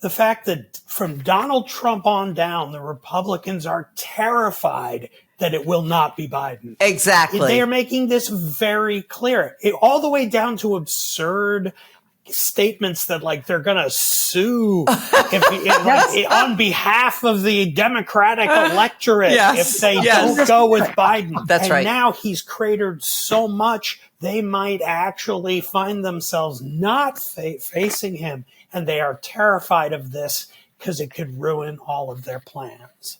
the fact that from Donald Trump on down, the Republicans are terrified that it will not be Biden. Exactly. They are making this very clear, all the way down to absurd statements that like they're going to sue on behalf of the Democratic electorate if they don't go with Biden. That's right. And now he's cratered so much, they might actually find themselves not facing him. And they are terrified of this because it could ruin all of their plans.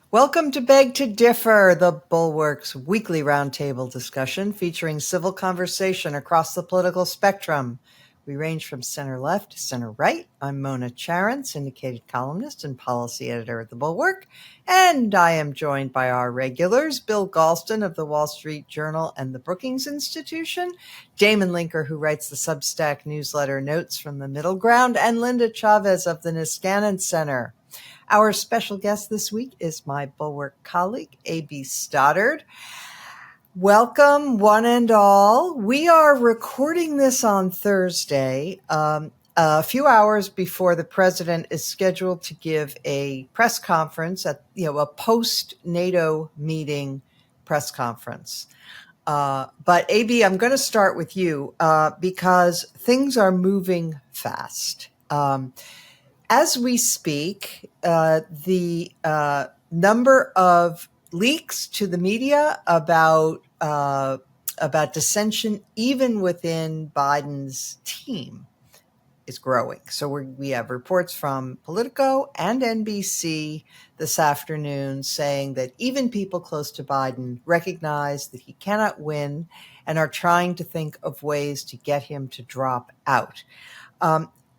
Welcome to Beg to Differ, the Bulwark's weekly roundtable discussion featuring civil conversation across the political spectrum. We range from center-left to center-right. I'm Mona Charan, syndicated columnist and policy editor at the Bulwark, and I am joined by our regulars, Bill Galston of the Wall Street Journal and the Brookings Institution, Damon Linker, who writes the Substack newsletter Notes from the Middle Ground, and Linda Chavez of the Niskanen Center. Our special guest this week is my Bulwark colleague, A.B. Stoddard. Welcome, one and all. We are recording this on Thursday, a few hours before the president is scheduled to give a press conference at, a post-NATO meeting press conference. But A.B., I'm going to start with you because things are moving fast. As we speak, the number of leaks to the media about dissension, even within Biden's team, is growing. So we have reports from Politico and NBC this afternoon saying that even people close to Biden recognize that he cannot win and are trying to think of ways to get him to drop out.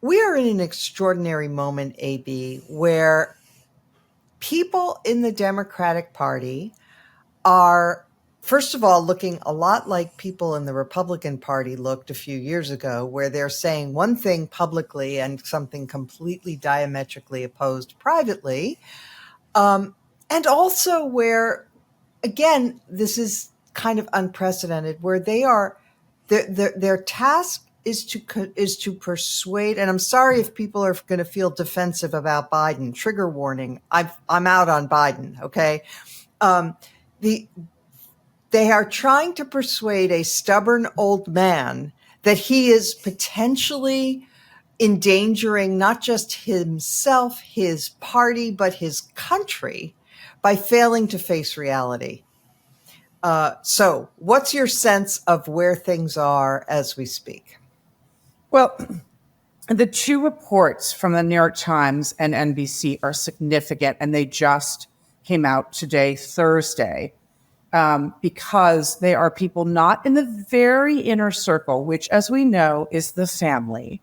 We are in an extraordinary moment, AB, where people in the Democratic Party are, first of all, looking a lot like people in the Republican Party looked a few years ago, where they're saying one thing publicly and something completely diametrically opposed privately. And also where, again, this is kind of unprecedented, where they are, their task is to persuade, and I'm sorry if people are going to feel defensive about Biden. Trigger warning. I'm out on Biden. Okay, they are trying to persuade a stubborn old man that he is potentially endangering not just himself, his party, but his country by failing to face reality. So, what's your sense of where things are as we speak? Well, the two reports from the New York Times and NBC are significant, and they just came out today, Thursday, because they are people not in the very inner circle, which, as we know, is the family.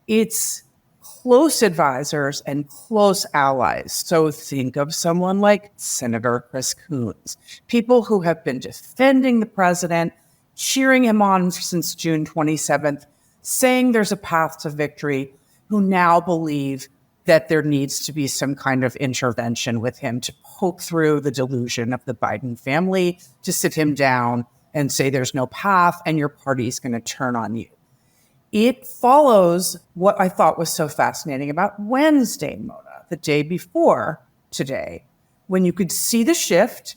It's close advisors and close allies. So think of someone like Senator Chris Coons, people who have been defending the president, cheering him on since June 27th, saying there's a path to victory, who now believe that there needs to be some kind of intervention with him to poke through the delusion of the Biden family, to sit him down and say there's no path and your party's going to turn on you. It follows what I thought was so fascinating about Wednesday, Mona, the day before today, when you could see the shift.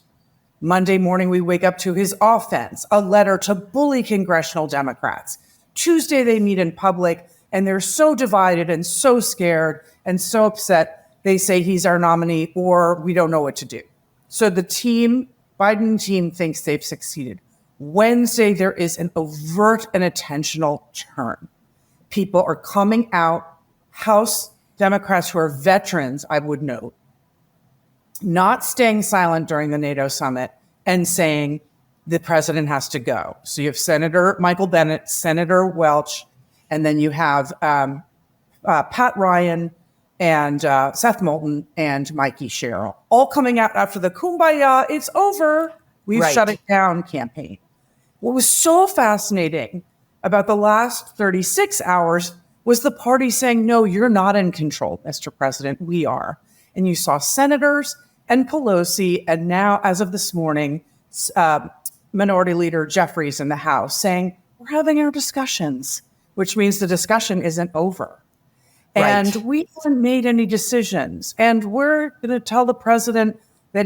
Monday morning, we wake up to his offense, a letter to bully congressional Democrats. Tuesday, they meet in public, and they're so divided and so scared and so upset, they say he's our nominee or we don't know what to do. So the Biden team thinks they've succeeded. Wednesday, there is an overt and attentional turn. People are coming out, House Democrats who are veterans, I would note, not staying silent during the NATO summit and saying, the president has to go. So you have Senator Michael Bennet, Senator Welch, and then you have Pat Ryan and Seth Moulton and Mikey Sherrill, all coming out after the Kumbaya, it's over, we've shut it down campaign. What was so fascinating about the last 36 hours was the party saying, no, you're not in control, Mr. President, we are. And you saw senators and Pelosi, and now, as of this morning, Minority Leader Jeffries in the House saying, we're having our discussions, which means the discussion isn't over. And we haven't made any decisions. And we're going to tell the president that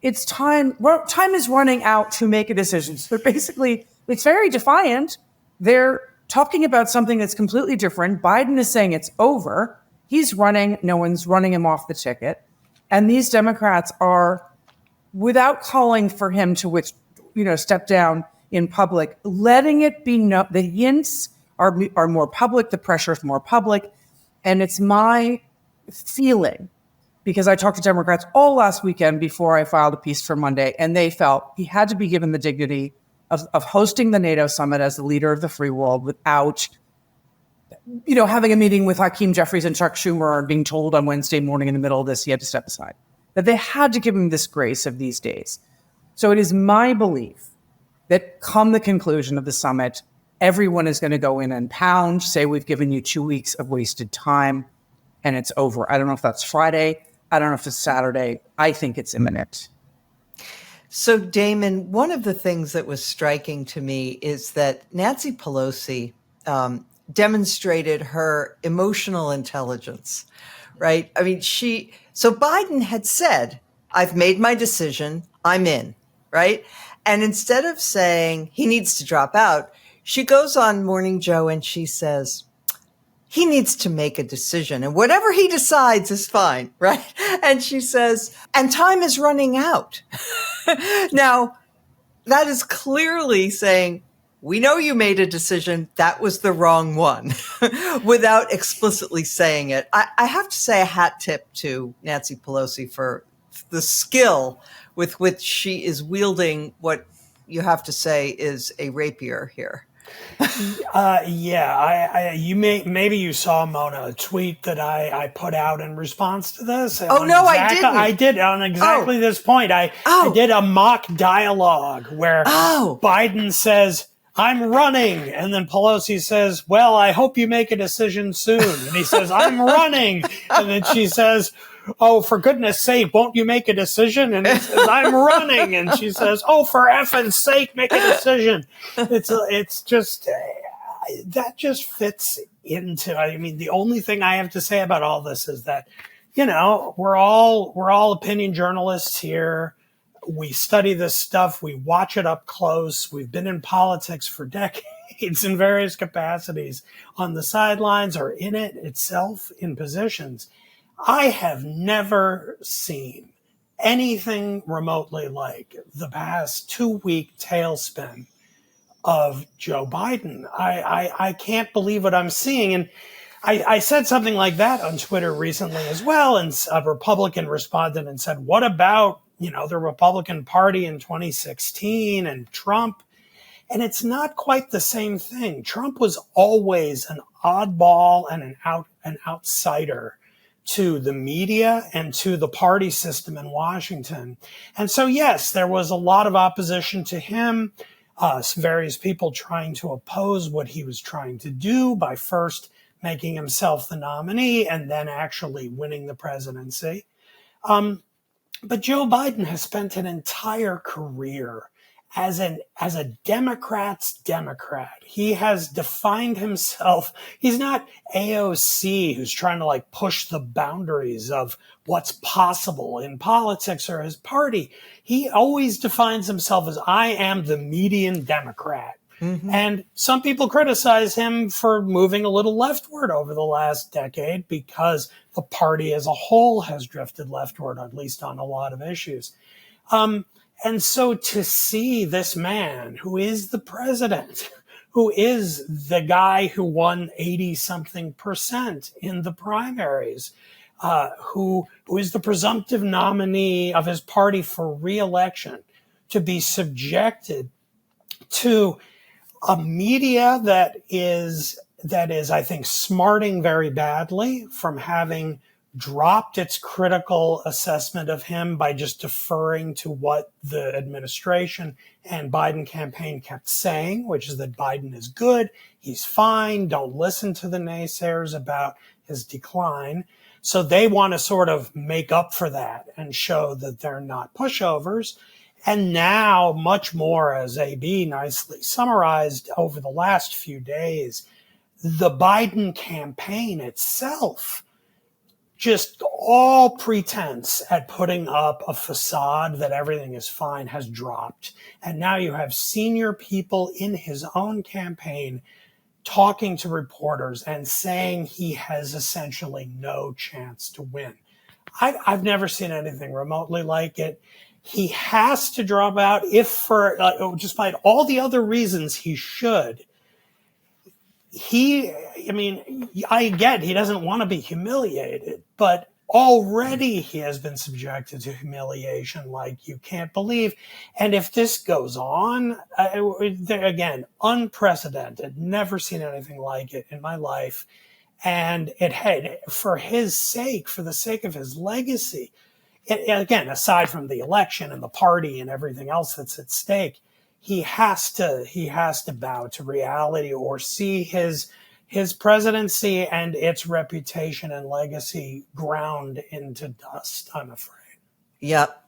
it's time. Well, time is running out to make a decision. So basically, it's very defiant. They're talking about something that's completely different. Biden is saying it's over. He's running. No one's running him off the ticket. And these Democrats are, without calling for him to step down in public, letting it be known. The hints are more public. The pressure is more public. And it's my feeling, because I talked to Democrats all last weekend before I filed a piece for Monday, and they felt he had to be given the dignity of hosting the NATO summit as the leader of the free world without, having a meeting with Hakeem Jeffries and Chuck Schumer and being told on Wednesday morning in the middle of this he had to step aside. That they had to give him this grace of these days. So it is my belief that come the conclusion of the summit, everyone is going to go in and pound, say we've given you 2 weeks of wasted time, and it's over. I don't know if that's Friday. I don't know if it's Saturday. I think it's imminent. So, Damon, one of the things that was striking to me is that Nancy Pelosi demonstrated her emotional intelligence, right? I mean, so Biden had said, I've made my decision, I'm in, right? And instead of saying he needs to drop out, she goes on Morning Joe and she says, he needs to make a decision and whatever he decides is fine, right? And she says, and time is running out. Now, that is clearly saying, we know you made a decision, that was the wrong one, without explicitly saying it. I have to say a hat tip to Nancy Pelosi for the skill with which she is wielding what you have to say is a rapier here. Maybe you saw, Mona, a tweet that I put out in response to this. Oh, no, I didn't. I did on exactly this point. I did a mock dialogue where Biden says, I'm running. And then Pelosi says, well, I hope you make a decision soon. And he says, I'm running. And then she says, oh, for goodness sake, won't you make a decision? And he says, I'm running. And she says, oh, for effing sake, make a decision. It's just, that just fits into, I mean, the only thing I have to say about all this is that, we're all opinion journalists here. We study this stuff. We watch it up close. We've been in politics for decades in various capacities, on the sidelines or in it itself in positions. I have never seen anything remotely like the past 2-week tailspin of Joe Biden. I can't believe what I'm seeing. And I said something like that on Twitter recently as well. And a Republican responded and said, what about, the Republican Party in 2016 and Trump? And it's not quite the same thing. Trump was always an oddball and an outsider to the media and to the party system in Washington. And so, yes, there was a lot of opposition to him, various people trying to oppose what he was trying to do by first making himself the nominee and then actually winning the presidency. But Joe Biden has spent an entire career as a Democrat's Democrat. He has defined himself. He's not AOC, who's trying to push the boundaries of what's possible in politics or his party. He always defines himself as, I am the median Democrat. Mm-hmm. And some people criticize him for moving a little leftward over the last decade because the party as a whole has drifted leftward, at least on a lot of issues. And so to see this man who is the president, who is the guy who won 80-something% in the primaries, who is the presumptive nominee of his party for re-election, to be subjected to a media that is, I think, smarting very badly from having dropped its critical assessment of him by just deferring to what the administration and Biden campaign kept saying, which is that Biden is good, he's fine, don't listen to the naysayers about his decline. So they want to sort of make up for that and show that they're not pushovers. And now, much more, as AB nicely summarized over the last few days, the Biden campaign itself, just all pretense at putting up a facade that everything is fine, has dropped. And now you have senior people in his own campaign talking to reporters and saying he has essentially no chance to win. I've never seen anything remotely like it. He has to drop out if for, despite all the other reasons he should. I get he doesn't want to be humiliated, but already he has been subjected to humiliation like you can't believe. And if this goes on, again, unprecedented, never seen anything like it in my life. And it had, for his sake, for the sake of his legacy, again, aside from the election and the party and everything else that's at stake, he has to bow to reality or see his presidency and its reputation and legacy ground into dust, I'm afraid. Yep.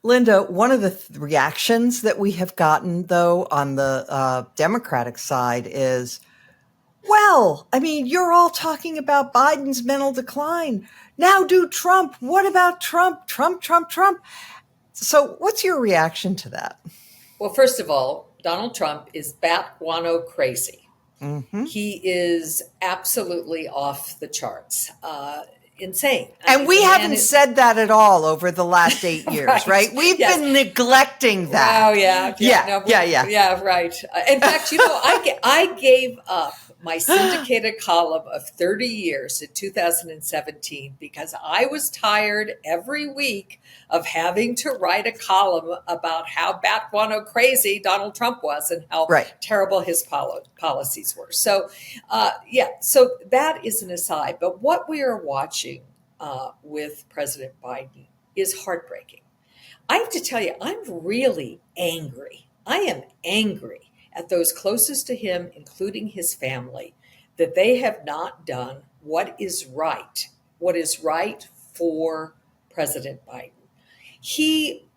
Linda, one of the reactions that we have gotten, though, on the Democratic side is, well, I mean, you're all talking about Biden's mental decline. Now do Trump. What about Trump? Trump. So what's your reaction to that? Well, first of all, Donald Trump is BatWano crazy. Mm-hmm. He is absolutely off the charts. Insane. And we haven't said that at all over the last 8 years, right? We've been neglecting that. Oh, yeah. Yeah, right. In fact, I gave up my syndicated column of 30 years in 2017 because I was tired every week of having to write a column about how BatWano crazy Donald Trump was and how terrible his policies were. So, so that is an aside. But what we are watching with President Biden is heartbreaking. I have to tell you, I'm really angry. I am angry at those closest to him, including his family, that they have not done what is right for President Biden. He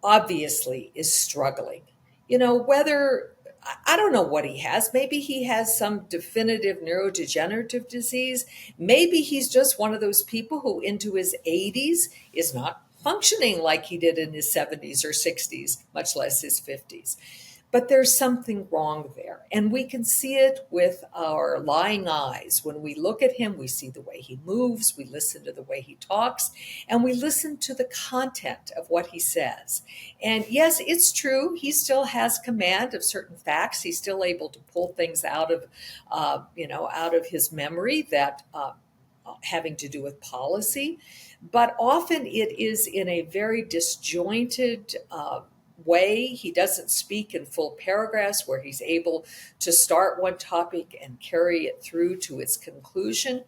obviously is struggling. I don't know what he has. Maybe he has some definitive neurodegenerative disease. Maybe he's just one of those people who into his 80s is not functioning like he did in his 70s or 60s, much less his 50s. But there's something wrong there. And we can see it with our lying eyes. When we look at him, we see the way he moves, we listen to the way he talks, and we listen to the content of what he says. And yes, it's true. He still has command of certain facts. He's still able to pull things out of his memory that having to do with policy. But often it is in a very disjointed way. He doesn't speak in full paragraphs where he's able to start one topic and carry it through to its conclusion.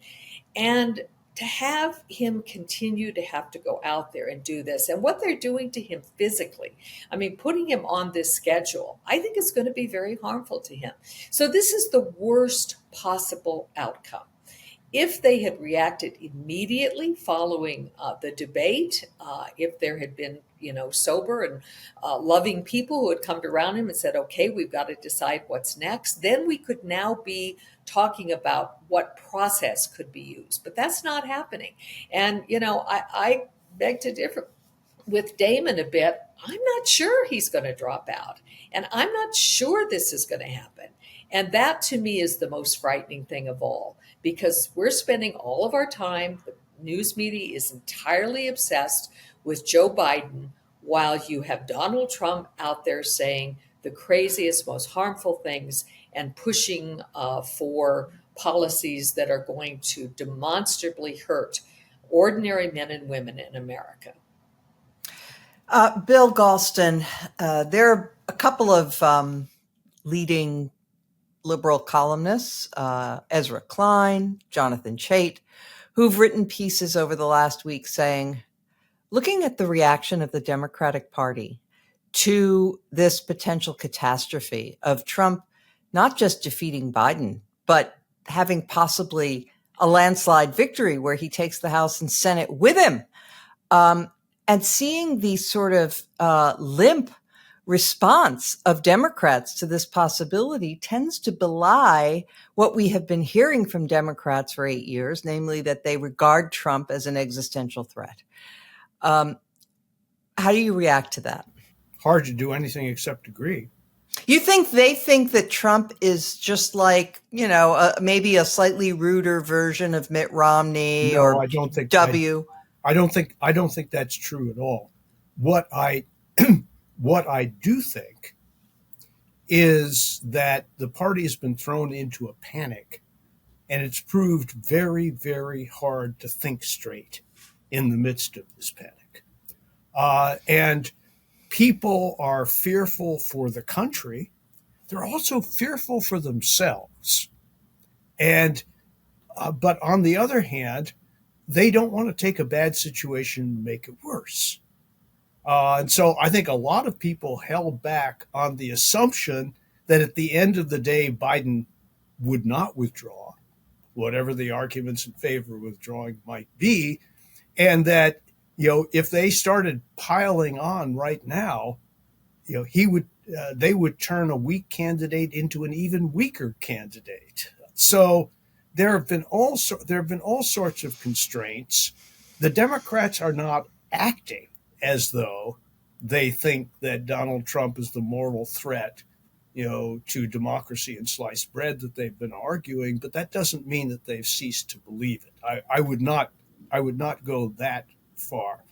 And to have him continue to have to go out there and do this and what they're doing to him physically, I mean, putting him on this schedule, I think is going to be very harmful to him. So this is the worst possible outcome. If they had reacted immediately following the debate, if there had been, sober and loving people who had come around him and said, okay, we've got to decide what's next, then we could now be talking about what process could be used. But that's not happening. And, I beg to differ with Damon a bit. I'm not sure he's going to drop out. And I'm not sure this is going to happen. And that to me is the most frightening thing of all, because we're spending all of our time, the news media is entirely obsessed with Joe Biden, while you have Donald Trump out there saying the craziest, most harmful things and pushing for policies that are going to demonstrably hurt ordinary men and women in America. Bill Galston, there are a couple of leading liberal columnists, Ezra Klein, Jonathan Chait, who've written pieces over the last week saying, looking at the reaction of the Democratic Party to this potential catastrophe of Trump not just defeating Biden, but having possibly a landslide victory where he takes the House and Senate with him, and seeing the sort of limp response of Democrats to this possibility tends to belie what we have been hearing from Democrats for 8 years, namely that they regard Trump as an existential threat. How do you react to that? Hard to do anything except agree. You think they think that Trump is just like, maybe a slightly ruder version of Mitt Romney or I don't think W? I don't think that's true at all. What I do think is that the party has been thrown into a panic, and it's proved very, very hard to think straight in the midst of this panic. And people are fearful for the country. They're also fearful for themselves. And but on the other hand, they don't want to take a bad situation and make it worse. And so I think a lot of people held back on the assumption that at the end of the day, Biden would not withdraw, whatever the arguments in favor of withdrawing might be, and that, if they started piling on right now, they would turn a weak candidate into an even weaker candidate. So there have been all sorts of constraints. The Democrats are not acting as though they think that Donald Trump is the moral threat, to democracy and sliced bread that they've been arguing, but that doesn't mean that they've ceased to believe it. I would not go that far.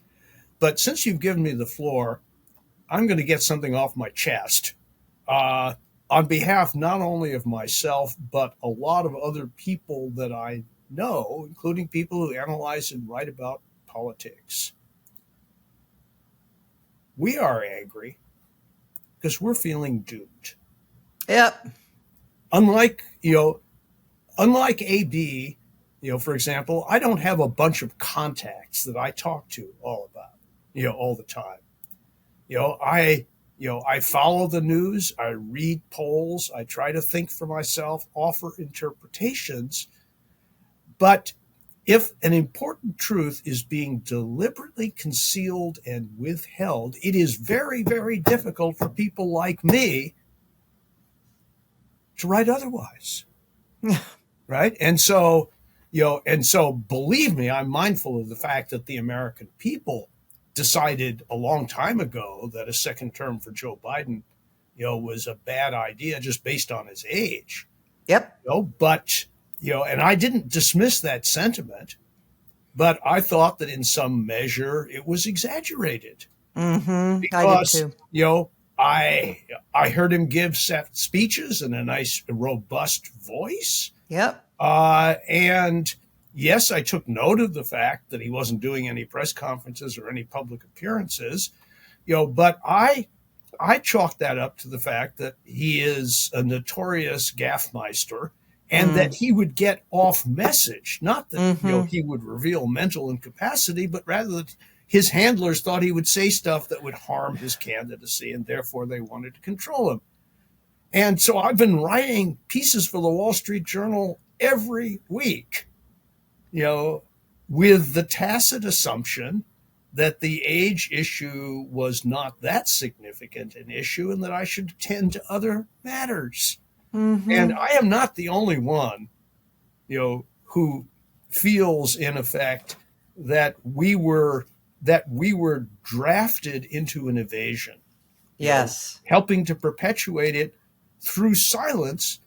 But since you've given me the floor, I'm going to get something off my chest on behalf not only of myself, but a lot of other people that I know, including people who analyze and write about politics. We are angry because we're feeling doomed. Yep. Unlike AB, for example, I don't have a bunch of contacts that I talk to all the time. I follow the news, I read polls, I try to think for myself, offer interpretations. But if an important truth is being deliberately concealed and withheld, it is very, very difficult for people like me to write otherwise. Right? And so believe me, I'm mindful of the fact that the American people decided a long time ago that a second term for Joe Biden, was a bad idea just based on his age. Yep. But, and I didn't dismiss that sentiment, but I thought that in some measure it was exaggerated. Mm-hmm. Because, I did too. I heard him give speeches in a nice, robust voice. Yep. And yes, I took note of the fact that he wasn't doing any press conferences or any public appearances, but I chalked that up to the fact that he is a notorious gaffmeister and that he would get off message, not that he would reveal mental incapacity, but rather that his handlers thought he would say stuff that would harm his candidacy, and therefore they wanted to control him. And so I've been writing pieces for the Wall Street Journal every week, with the tacit assumption that the age issue was not that significant an issue and that I should attend to other matters. Mm-hmm. And I am not the only one, who feels in effect that we were drafted into an evasion. Yes. Helping to perpetuate it through silence,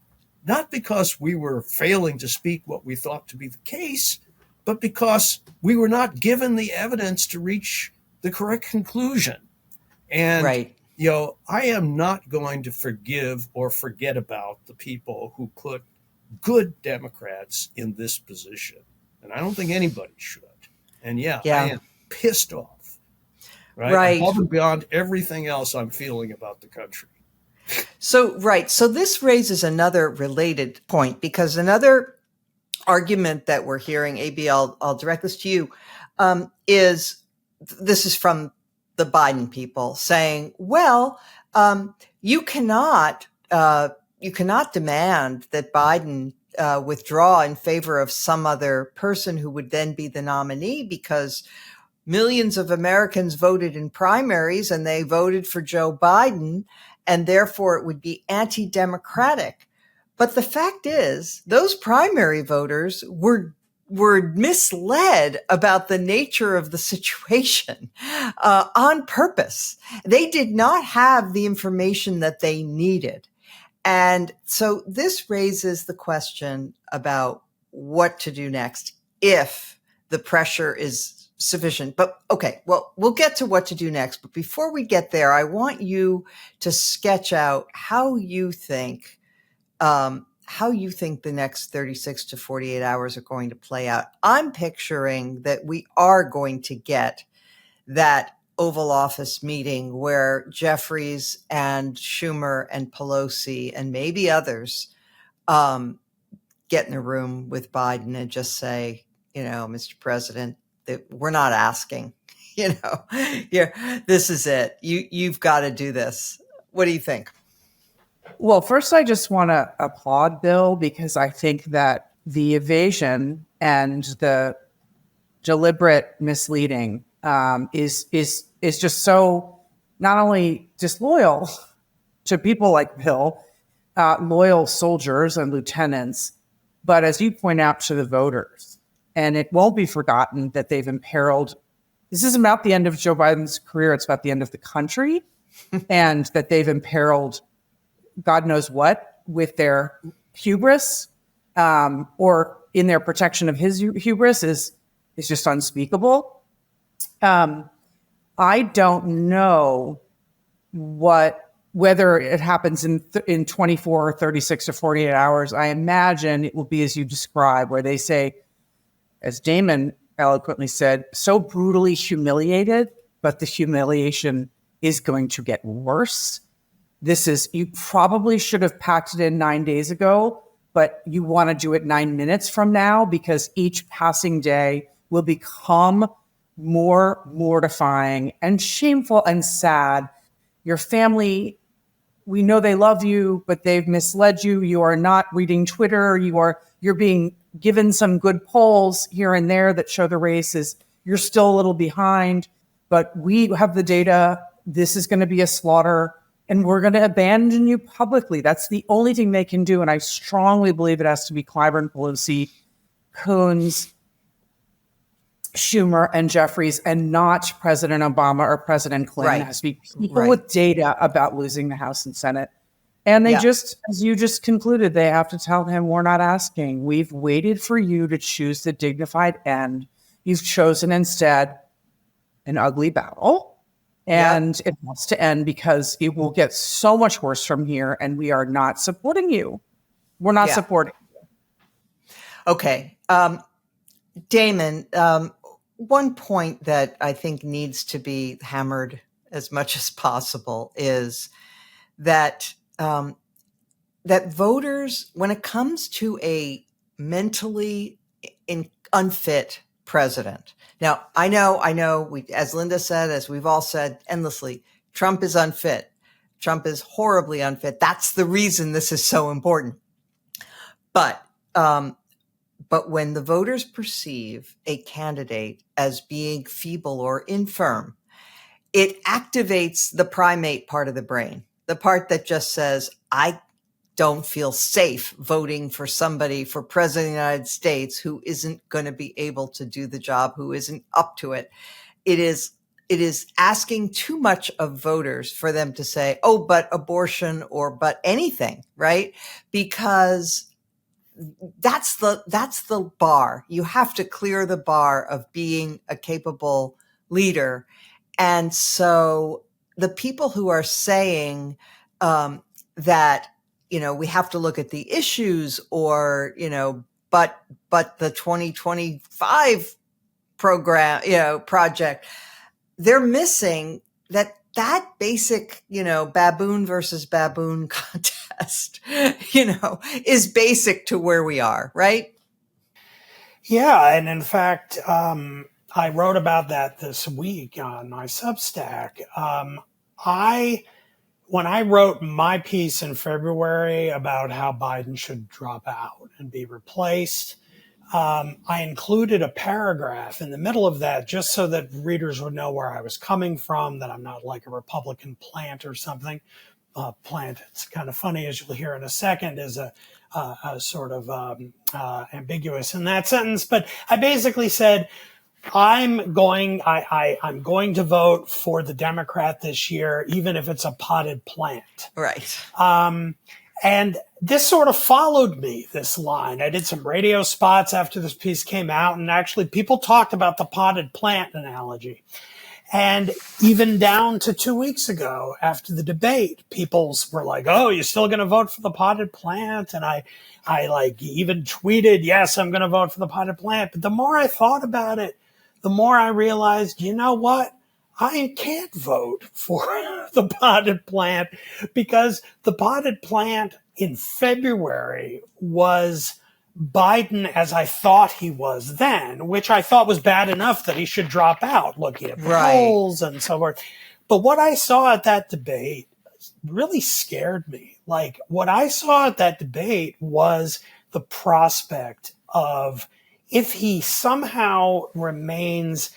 not because we were failing to speak what we thought to be the case, but because we were not given the evidence to reach the correct conclusion. And, right. I am not going to forgive or forget about the people who put good Democrats in this position. And I don't think anybody should. And I am pissed off. Right. Above and beyond everything else I'm feeling about the country. So this raises another related point, because another argument that we're hearing, AB, I'll direct this to you, is from the Biden people saying, well, you cannot demand that Biden withdraw in favor of some other person who would then be the nominee, because millions of Americans voted in primaries and they voted for Joe Biden, and therefore it would be anti-democratic. But the fact is, those primary voters were misled about the nature of the situation on purpose. They did not have the information that they needed. And so this raises the question about what to do next if the pressure is sufficient. But okay, well, we'll get to what to do next. But before we get there, I want you to sketch out how you think the next 36 to 48 hours are going to play out. I'm picturing that we are going to get that Oval Office meeting where Jeffries and Schumer and Pelosi and maybe others get in a room with Biden and just say, Mr. President, that we're not asking, this is it. You've got to do this. What do you think? Well, first, I just want to applaud Bill, because I think that the evasion and the deliberate misleading is just so not only disloyal to people like Bill, loyal soldiers and lieutenants, but as you point out, to the voters. And it won't be forgotten that they've imperiled. This isn't about the end of Joe Biden's career. It's about the end of the country, and that they've imperiled God knows what with their hubris, or in their protection of his hubris is just unspeakable. I don't know whether it happens in 24 or 36 or 48 hours. I imagine it will be as you describe, where they say, as Damon eloquently said, so brutally humiliated, but the humiliation is going to get worse. You probably should have packed it in 9 days ago, but you want to do it 9 minutes from now, because each passing day will become more mortifying and shameful and sad. Your family, we know they love you, but they've misled you. You are not reading Twitter. You're being given some good polls here and there that show the race you're still a little behind, but we have the data. This is going to be a slaughter, and we're going to abandon you publicly. That's the only thing they can do. And I strongly believe it has to be Clyburn, Pelosi, Coons, Schumer, and Jeffries, and not President Obama or President Clinton. Right. It has to be people with data about losing the House and Senate. And they just, as you just concluded, they have to tell him, we're not asking. We've waited for you to choose the dignified end. You've chosen instead an ugly battle. And it wants to end, because it will get so much worse from here. And we are not supporting you. We're not supporting you. Okay. Damon, one point that I think needs to be hammered as much as possible is that that voters, when it comes to a mentally unfit president. Now, I know, as Linda said, as we've all said endlessly, Trump is unfit. Trump is horribly unfit. That's the reason this is so important. But when the voters perceive a candidate as being feeble or infirm, it activates the primate part of the brain, the part that just says, I don't feel safe voting for somebody for president of the United States who isn't going to be able to do the job, who isn't up to it. It is asking too much of voters for them to say, oh, but abortion or but anything, right? Because that's the bar. You have to clear the bar of being a capable leader. And so the people who are saying that, we have to look at the issues, or, but the 2025 program, project, they're missing that basic, baboon versus baboon contest, is basic to where we are, right? Yeah. And in fact, I wrote about that this week on my Substack. When I wrote my piece in February about how Biden should drop out and be replaced, I included a paragraph in the middle of that just so that readers would know where I was coming from, that I'm not like a Republican plant or something. Plant, it's kind of funny, as you'll hear in a second, is a sort of ambiguous in that sentence. But I basically said, I'm going to vote for the Democrat this year, even if it's a potted plant. Right. And this sort of followed me, this line. I did some radio spots after this piece came out, and actually people talked about the potted plant analogy. And even down to 2 weeks ago, after the debate, people were like, "Oh, you're still going to vote for the potted plant?" And I like even tweeted, "Yes, I'm going to vote for the potted plant." But the more I thought about it, the more I realized, you know what? I can't vote for the potted plant, because the potted plant in February was Biden as I thought he was then, which I thought was bad enough that he should drop out, looking at the polls and so forth. But what I saw at that debate really scared me. Like, what I saw at that debate was the prospect of, if he somehow remains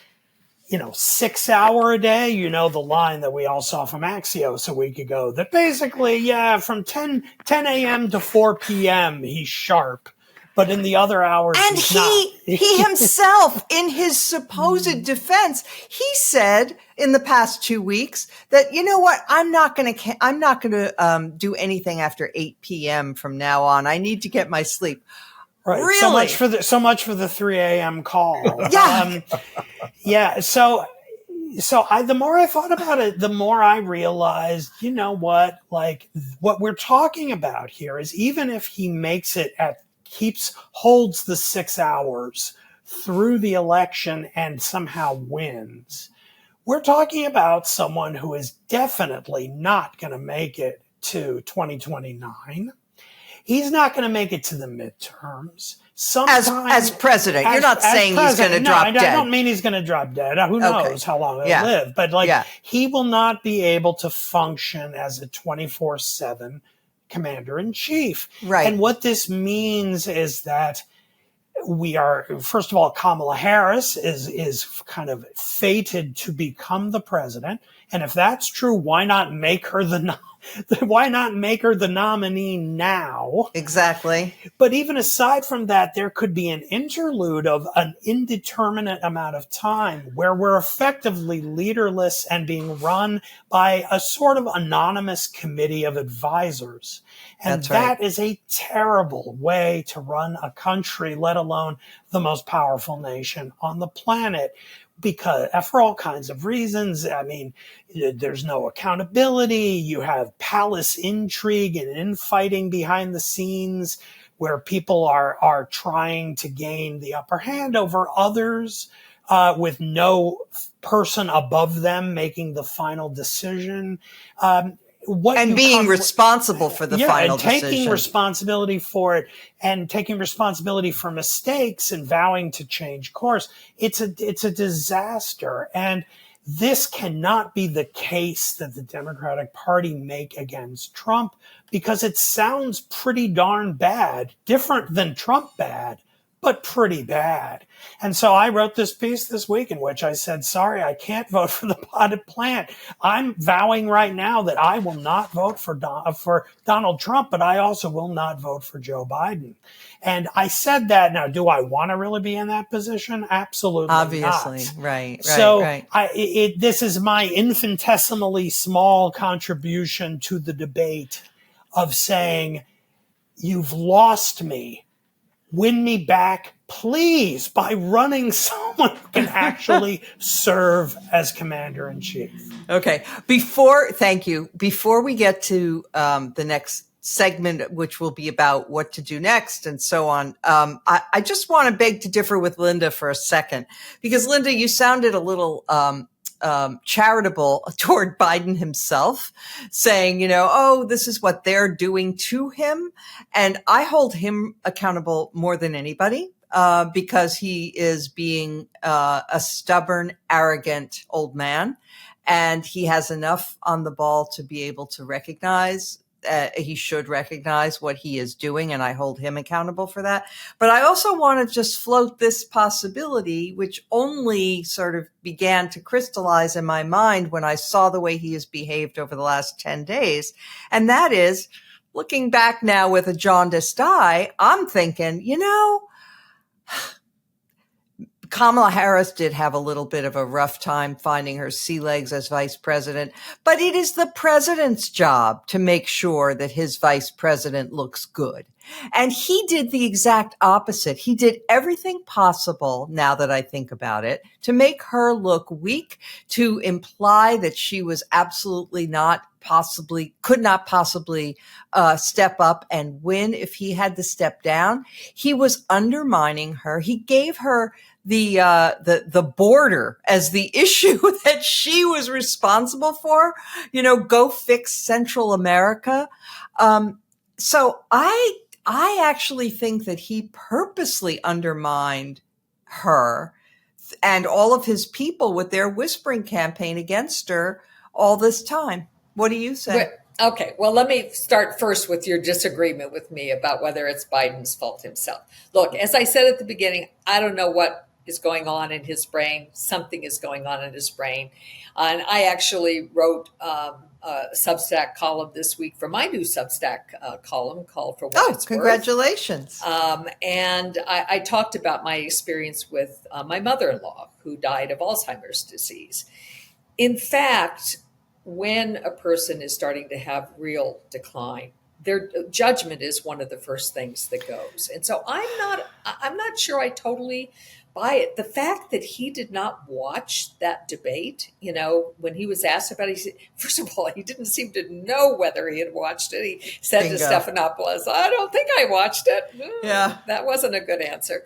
6 hour a day, the line that we all saw from Axios a week ago, that basically, from 10 a.m. to 4 p.m. he's sharp, but in the other hours and he's not. He himself, in his supposed defense, he said in the past 2 weeks that, you know what, I'm not going to do anything after 8 p.m. from now on. I need to get my sleep. Right. Really? So much for the 3 a.m. call. Yeah. So the more I thought about it, the more I realized, you know what, like, what we're talking about here is, even if he makes it holds the 6 hours through the election and somehow wins, we're talking about someone who is definitely not going to make it to 2029. He's not going to make it to the midterms. As president, you're not saying he's going to drop dead. I don't mean he's going to drop dead. Who knows how long he'll live? But he will not be able to function as a 24/7 commander-in-chief. Right. And what this means is that we are, first of all, Kamala Harris is kind of fated to become the president. And if that's true, why not make her the nominee now? Exactly. But even aside from that, there could be an interlude of an indeterminate amount of time where we're effectively leaderless and being run by a sort of anonymous committee of advisors. And that is a terrible way to run a country, let alone the most powerful nation on the planet. Because for all kinds of reasons, I mean, there's no accountability. You have palace intrigue and infighting behind the scenes, where people are trying to gain the upper hand over others, with no person above them making the final decision. Being responsible for the final decision. Taking responsibility for it, and taking responsibility for mistakes, and vowing to change course. It's a disaster. And this cannot be the case that the Democratic Party make against Trump, because it sounds pretty darn bad, different than Trump bad, but pretty bad. And so I wrote this piece this week in which I said, sorry, I can't vote for the potted plant. I'm vowing right now that I will not vote for Donald Trump, but I also will not vote for Joe Biden. And I said that. Now, do I want to really be in that position? Absolutely Obviously. not. Right. So right. This is my infinitesimally small contribution to the debate of saying, you've lost me. Win me back, please, by running someone who can actually serve as commander-in-chief. Okay. Thank you. Before we get to the next segment, which will be about what to do next and so on, I just want to beg to differ with Linda for a second, because Linda, you sounded a little charitable toward Biden himself, saying, this is what they're doing to him. And I hold him accountable more than anybody, because he is being a stubborn, arrogant old man. And he has enough on the ball to be able to recognize he should recognize what he is doing, and I hold him accountable for that. But I also want to just float this possibility, which only sort of began to crystallize in my mind when I saw the way he has behaved over the last 10 days. And that is, looking back now with a jaundiced eye, I'm thinking, Kamala Harris did have a little bit of a rough time finding her sea legs as vice president, but it is the president's job to make sure that his vice president looks good. And he did the exact opposite. He did everything possible, now that I think about it, to make her look weak, to imply that she was absolutely could not possibly step up and win if he had to step down. He was undermining her. He gave her the border as the issue that she was responsible for, go fix Central America. So I actually think that he purposely undermined her and all of his people with their whispering campaign against her all this time. What do you say? Okay, well, let me start first with your disagreement with me about whether it's Biden's fault himself. Look, as I said at the beginning, I don't know what is going on in his brain. Something is going on in his brain. And I actually wrote a Substack column this week for my new Substack column called For What It's Worth. Congratulations. And I talked about my experience with my mother-in-law who died of Alzheimer's disease. In fact, when a person is starting to have real decline, their judgment is one of the first things that goes. And so I'm not sure I totally buy it. The fact that he did not watch that debate, when he was asked about it, he said, first of all, he didn't seem to know whether he had watched it. He said to Stephanopoulos, I don't think I watched it. Yeah. That wasn't a good answer.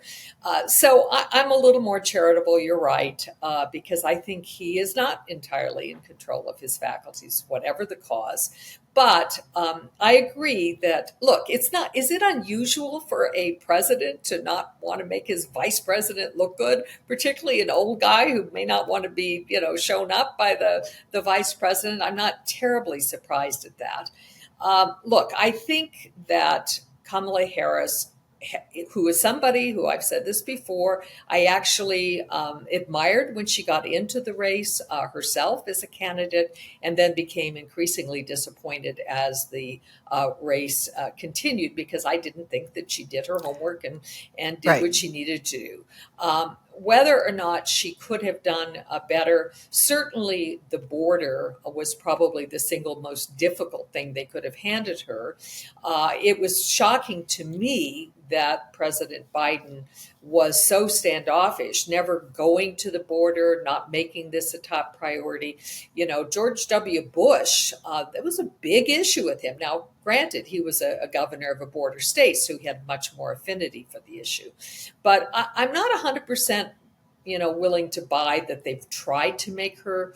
So I'm a little more charitable, you're right, because I think he is not entirely in control of his faculties, whatever the cause. But I agree that, look, is it unusual for a president to not want to make his vice president look good, particularly an old guy who may not want to be, shown up by the vice president? I'm not terribly surprised at that. Look, I think that Kamala Harris, who is somebody who, I've said this before, I actually admired when she got into the race herself as a candidate, and then became increasingly disappointed as the race continued, because I didn't think that she did her homework and did what she needed to do. Whether or not she could have done better, certainly the border was probably the single most difficult thing they could have handed her. It was shocking to me that President Biden was so standoffish, never going to the border, not making this a top priority. George W. Bush, that was a big issue with him. Now, granted, he was a governor of a border state, so he had much more affinity for the issue. But I'm not 100%, willing to buy that they've tried to make her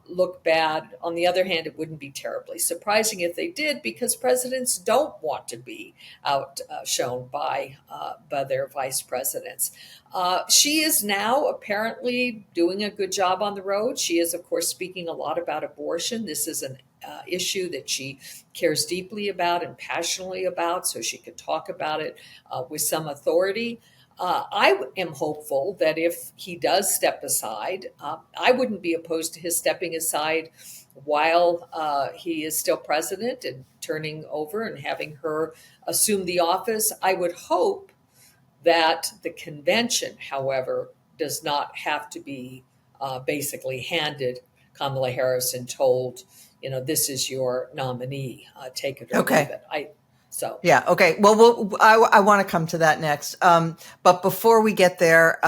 look bad. On the other hand, it wouldn't be terribly surprising if they did, because presidents don't want to be outshone by their vice presidents. She is now apparently doing a good job on the road. She is, of course, speaking a lot about abortion. This is an issue that she cares deeply about and passionately about, so she could talk about it with some authority. I am hopeful that if he does step aside, I wouldn't be opposed to his stepping aside while he is still president and turning over and having her assume the office. I would hope that the convention, however, does not have to be basically handed Kamala Harris and told, this is your nominee, take it or leave it. Yeah. Okay. Well, I want to come to that next. But before we get there,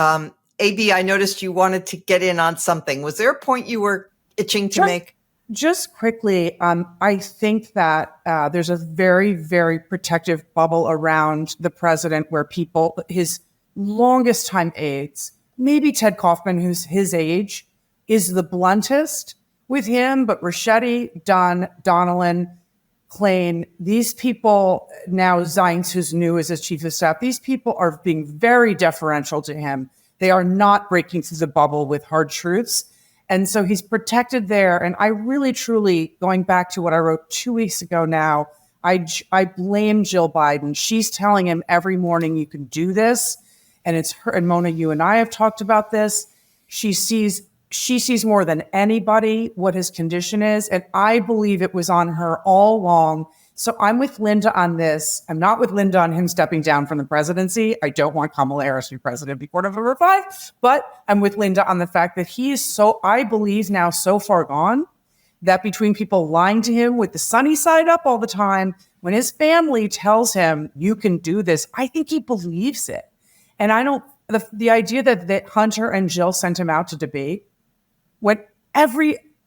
AB, I noticed you wanted to get in on something. Was there a point you were itching to make? Just quickly, I think that there's a very, very protective bubble around the president where people, his longest time aides, maybe Ted Kaufman, who's his age, is the bluntest with him, but Ricchetti, Donnellan, Klein, these people, now Zients, who's new as his chief of staff, these people are being very deferential to him. They are not breaking through the bubble with hard truths. And so he's protected there. And I really, truly, going back to what I wrote 2 weeks ago now, I blame Jill Biden. She's telling him every morning, you can do this. And it's her. And Mona, you and I have talked about this. She sees more than anybody what his condition is. And I believe it was on her all along. So I'm with Linda on this. I'm not with Linda on him stepping down from the presidency. I don't want Kamala Harris to be president before November 5. But I'm with Linda on the fact that he is so, I believe now, so far gone that between people lying to him with the sunny side up all the time, when his family tells him, you can do this, I think he believes it. And I don't, the idea that Hunter and Jill sent him out to debate, when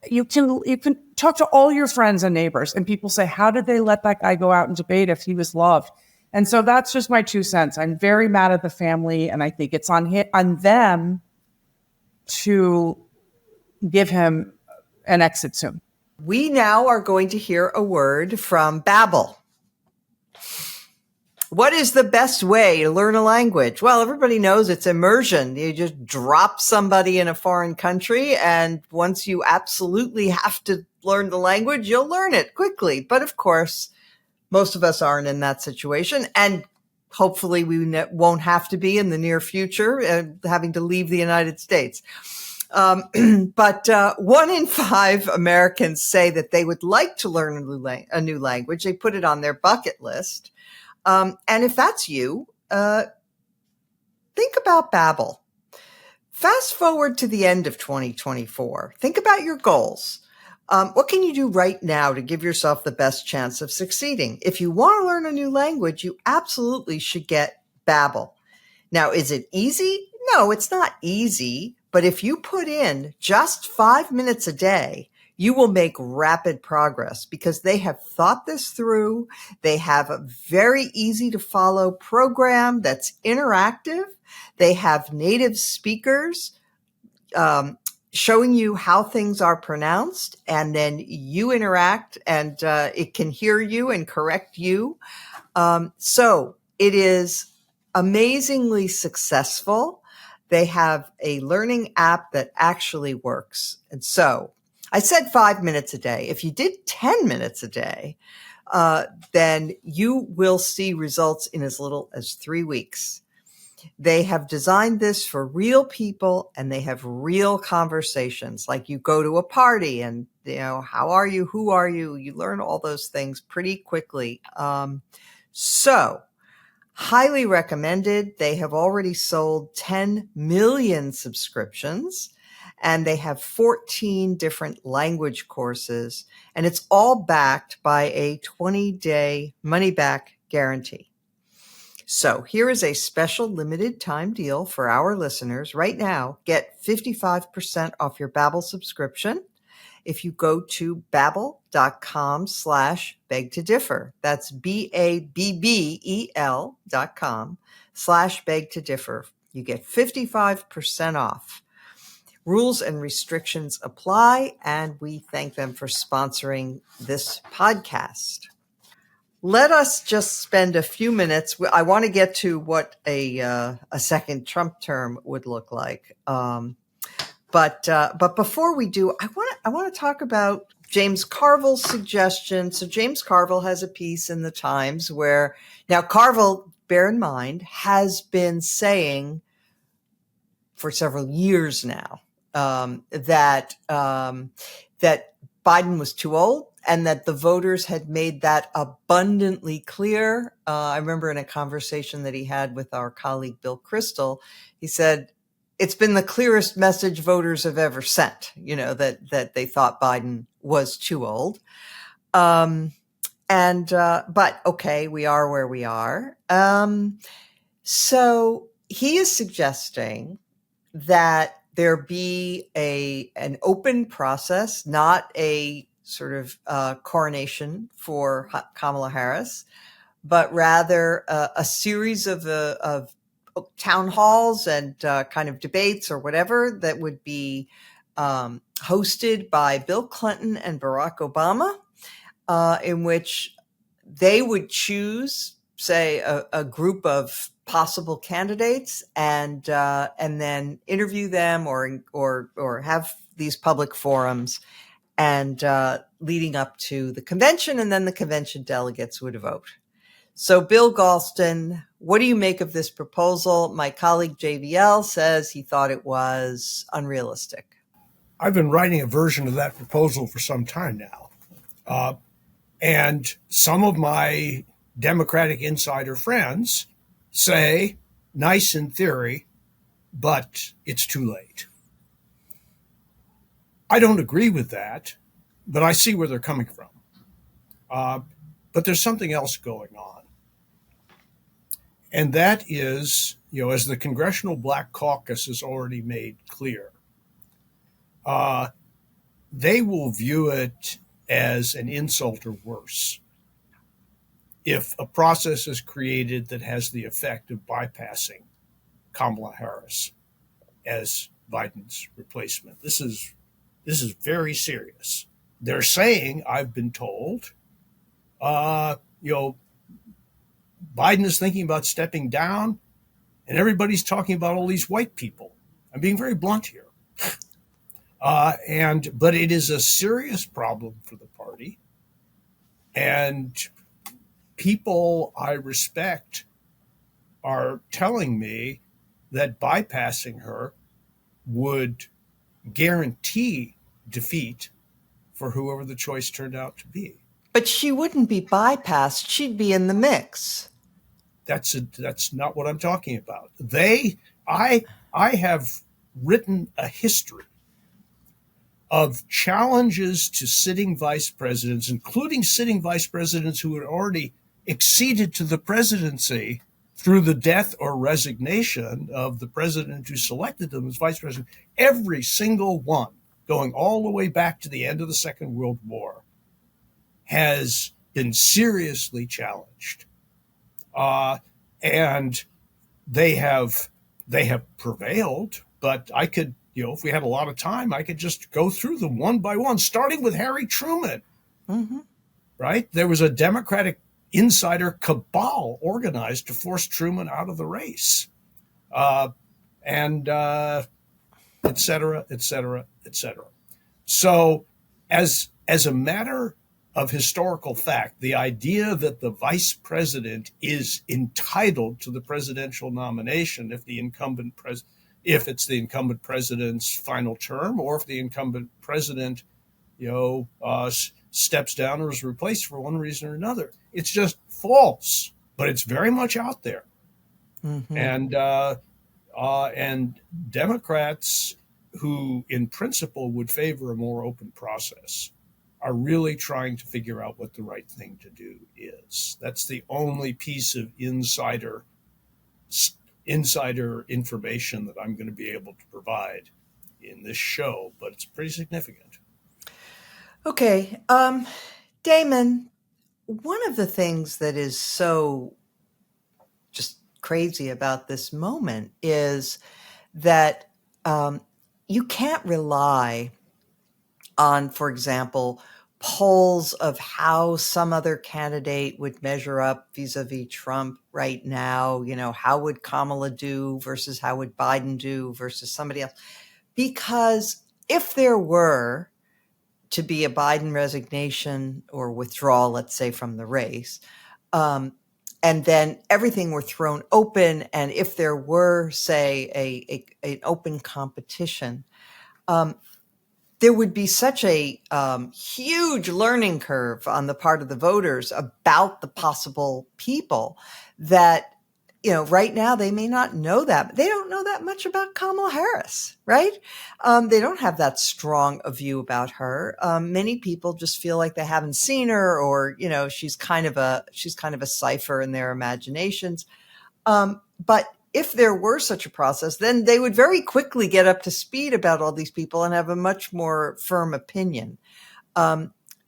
you can talk to all your friends and neighbors and people say, how did they let that guy go out and debate if he was loved? And so that's just my 2 cents. I'm very mad at the family, and I think it's on them to give him an exit soon. We now are going to hear a word from Babbel. What is the best way to learn a language? Well, everybody knows it's immersion. You just drop somebody in a foreign country, and once you absolutely have to learn the language, you'll learn it quickly. But of course, most of us aren't in that situation, and hopefully we won't have to be in the near future, having to leave the United States. But 1 in 5 Americans say that they would like to learn a new language. They put it on their bucket list. And if that's you, think about Babbel. Fast forward to the end of 2024. Think about your goals. What can you do right now to give yourself the best chance of succeeding? If you want to learn a new language, you absolutely should get Babbel. Now, is it easy? No, it's not easy. But if you put in just 5 minutes a day, you will make rapid progress because they have thought this through. They have a very easy to follow program that's interactive. They have native speakers showing you how things are pronounced, and then you interact and it can hear you and correct you. So it is amazingly successful. They have a learning app that actually works. And so I said 5 minutes a day. If you did 10 minutes a day, then you will see results in as little as 3 weeks. They have designed this for real people, and they have real conversations. Like you go to a party and, how are you? Who are you? You learn all those things pretty quickly. So highly recommended. They have already sold 10 million subscriptions, and they have 14 different language courses, and it's all backed by a 20-day money-back guarantee. So here is a special limited time deal for our listeners. Right now, get 55% off your Babbel subscription if you go to babbel.com/beg-to-differ. That's BABBEL.com/beg-to-differ. You get 55% off. Rules and restrictions apply, and we thank them for sponsoring this podcast. Let us just spend a few minutes. I want to get to what a second Trump term would look like. But before we do, I want to talk about James Carville's suggestion. So James Carville has a piece in the Times where now Carville, bear in mind, has been saying for several years now that Biden was too old, and that the voters had made that abundantly clear. I remember in a conversation that he had with our colleague Bill Kristol, he said, it's been the clearest message voters have ever sent, that they thought Biden was too old. But okay, we are where we are. So he is suggesting that there be an open process, not a sort of coronation for Kamala Harris, but rather a series of town halls and kind of debates or whatever that would be hosted by Bill Clinton and Barack Obama, in which they would choose, say, a group of possible candidates and then interview them or have public forums and leading up to the convention, and then the convention delegates would vote. So, Bill Galston, what do you make of this proposal? My colleague JVL says he thought it was unrealistic. I've been writing a version of that proposal for some time now. And some of my Democratic insider friends say, nice in theory, but it's too late. I don't agree with that, but I see where they're coming from. But there's something else going on. And that is, as the Congressional Black Caucus has already made clear, they will view it as an insult or worse if a process is created that has the effect of bypassing Kamala Harris as Biden's replacement. This is very serious. They're saying, I've been told, Biden is thinking about stepping down, and everybody's talking about all these white people. I'm being very blunt here. But it is a serious problem for the party. And people I respect are telling me that bypassing her would guarantee defeat for whoever the choice turned out to be. But she wouldn't be bypassed. She'd be in the mix. That's not what I'm talking about. I have written a history of challenges to sitting vice presidents, including sitting vice presidents who had already acceded to the presidency through the death or resignation of the president who selected them as vice president. Every single one, going all the way back to the end of the Second World War, has been seriously challenged. And they have prevailed, but I could, if we had a lot of time, I could just go through them one by one, starting with Harry Truman. Mm-hmm. Right? There was a Democratic insider cabal organized to force Truman out of the race, and et cetera, et cetera, et cetera. So as a matter of historical fact, the idea that the vice president is entitled to the presidential nomination if it's the incumbent president's final term, or if the incumbent president, steps down or is replaced for one reason or another, it's just false. But it's very much out there, and Democrats who, in principle, would favor a more open process are really trying to figure out what the right thing to do is. That's the only piece of insider information that I'm going to be able to provide in this show, but it's pretty significant. Okay. Damon, one of the things that is so just crazy about this moment is that you can't rely on, for example, polls of how some other candidate would measure up vis-a-vis Trump right now. How would Kamala do versus how would Biden do versus somebody else? Because if there were to be a Biden resignation or withdrawal, let's say, from the race, and then everything were thrown open, and if there were, say, an open competition, there would be such a huge learning curve on the part of the voters about the possible people that, right now they may not know that. They don't know that much about Kamala Harris, right? They don't have that strong a view about her. Many people just feel like they haven't seen her, or, she's kind of a cipher in their imaginations. But if there were such a process, then they would very quickly get up to speed about all these people and have a much more firm opinion.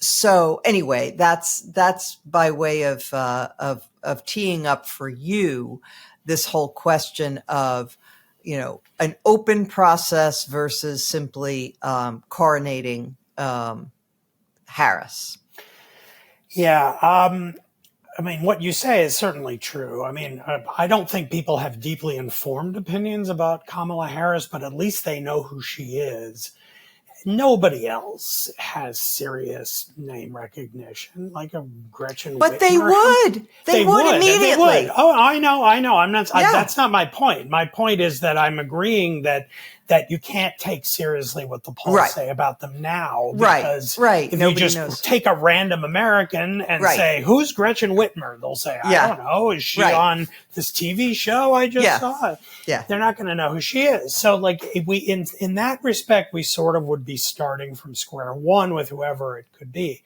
So anyway, that's by way of teeing up for you this whole question of, an open process versus simply coronating Harris. Yeah. What you say is certainly true. I don't think people have deeply informed opinions about Kamala Harris, but at least they know who she is. nobody else has serious name recognition like a Gretchen But Whitmer. they would. They would immediately. They would. Oh, I know. I'm not. Yeah. That's not my point. My point is that I'm agreeing that you can't take seriously what the polls say about them now. Because Right. if Nobody you just knows. take a random American and say, "Who's Gretchen Whitmer?" They'll say, "I don't know. Is she on this TV show I just saw?" Yeah. They're not going to know who she is. So, like, if we in that respect, we sort of would be starting from square one with whoever it could be.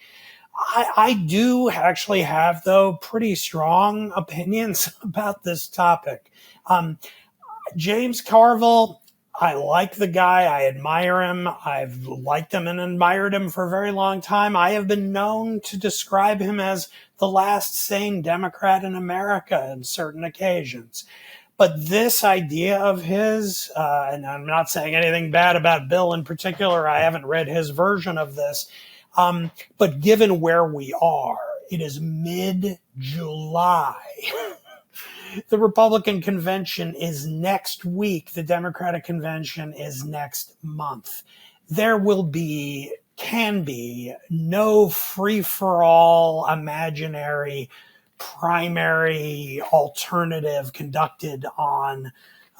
I do actually have, though, pretty strong opinions about this topic. James Carville, I like the guy. I admire him. I've liked him and admired him for a very long time. I have been known to describe him as the last sane Democrat in America on certain occasions. But this idea of his, and I'm not saying anything bad about Bill in particular, I haven't read his version of this, but given where we are, it is mid-July. The Republican convention is next week. The Democratic convention is next month. There can be no free-for-all imaginary primary alternative conducted on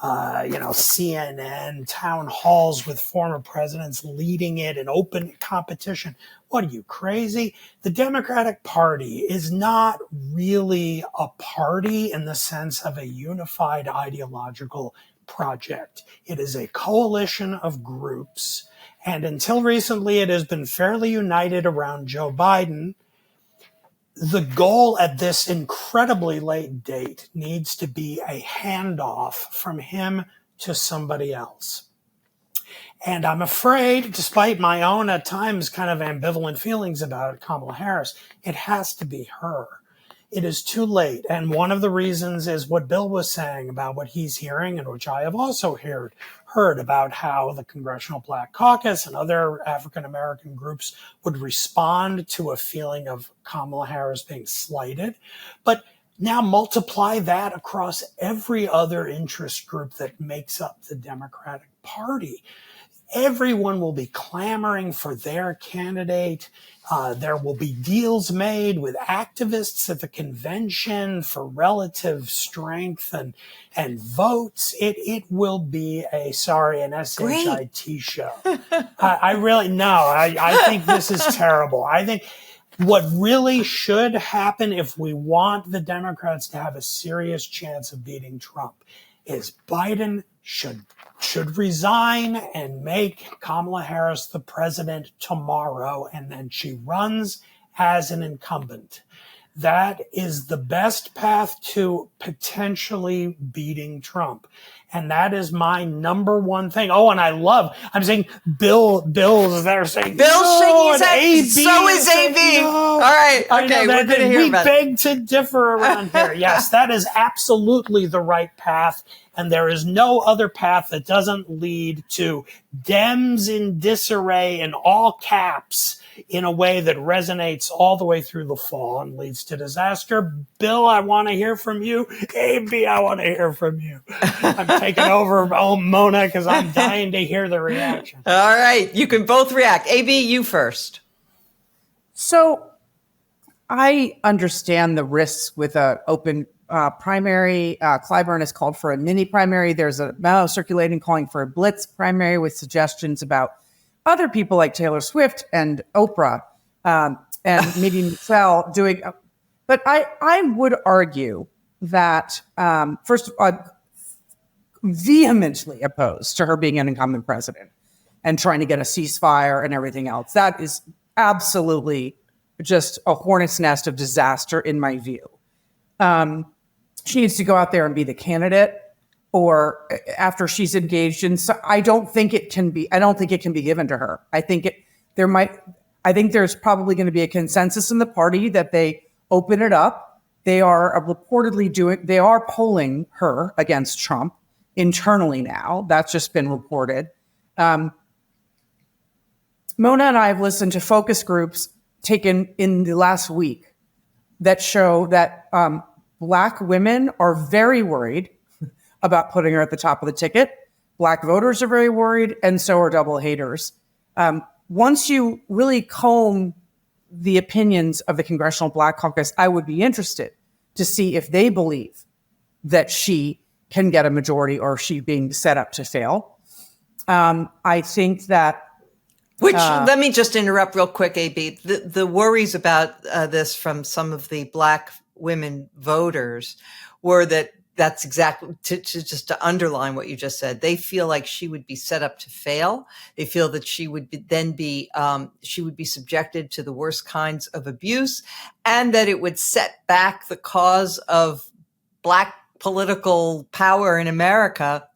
CNN, town halls with former presidents leading it, an open competition. What are you, crazy? The Democratic Party is not really a party in the sense of a unified ideological project. It is a coalition of groups, and until recently it has been fairly united around Joe Biden. The goal at this incredibly late date needs to be a handoff from him to somebody else. And I'm afraid, despite my own at times kind of ambivalent feelings about Kamala Harris, it has to be her. It is too late. And one of the reasons is what Bill was saying about what he's hearing, and which I have also heard about how the Congressional Black Caucus and other African-American groups would respond to a feeling of Kamala Harris being slighted. But now multiply that across every other interest group that makes up the Democratic Party. Everyone will be clamoring for their candidate. There will be deals made with activists at the convention for relative strength and votes. It will be an SHIT show. I really, no, I think this is terrible. I think what really should happen if we want the Democrats to have a serious chance of beating Trump is Biden should resign and make Kamala Harris the president tomorrow, and then she runs as an incumbent. That is the best path to potentially beating Trump. And that is my number one thing. Oh, and I'm saying Bill's there saying, Bill's shaking his head. AB So is AB. No. All right. Okay. We're going to hear about it. We beg to differ around here. Yes, that is absolutely the right path. And there is no other path that doesn't lead to Dems in disarray in all caps in a way that resonates all the way through the fall and leads to disaster. Bill, I want to hear from you. AB, I want to hear from you. I'm taking over Mona because I'm dying to hear the reaction. All right. You can both react. AB, you first. So I understand the risks with an open primary. Clyburn has called for a mini primary. There's a memo circulating calling for a blitz primary with suggestions about other people like Taylor Swift and Oprah and maybe Michelle doing. But I would argue that, first of all, vehemently opposed to her being an incumbent president and trying to get a ceasefire and everything else. That is absolutely just a hornet's nest of disaster in my view. She needs to go out there and be the candidate, or after she's engaged in. So I don't think it can be given to her. I think there's probably going to be a consensus in the party that they open it up. They are reportedly polling her against Trump internally now. That's just been reported. Mona and I have listened to focus groups taken in the last week that show that Black women are very worried about putting her at the top of the ticket. Black voters are very worried, and so are double haters. Once you really comb the opinions of the Congressional Black Caucus, I would be interested to see if they believe that she can get a majority or she being set up to fail. I think that let me just interrupt real quick, AB. The worries about this from some of the Black women voters were that's exactly to underline what you just said. They feel like she would be set up to fail. They feel that she would be subjected to the worst kinds of abuse, and that it would set back the cause of Black political power in America,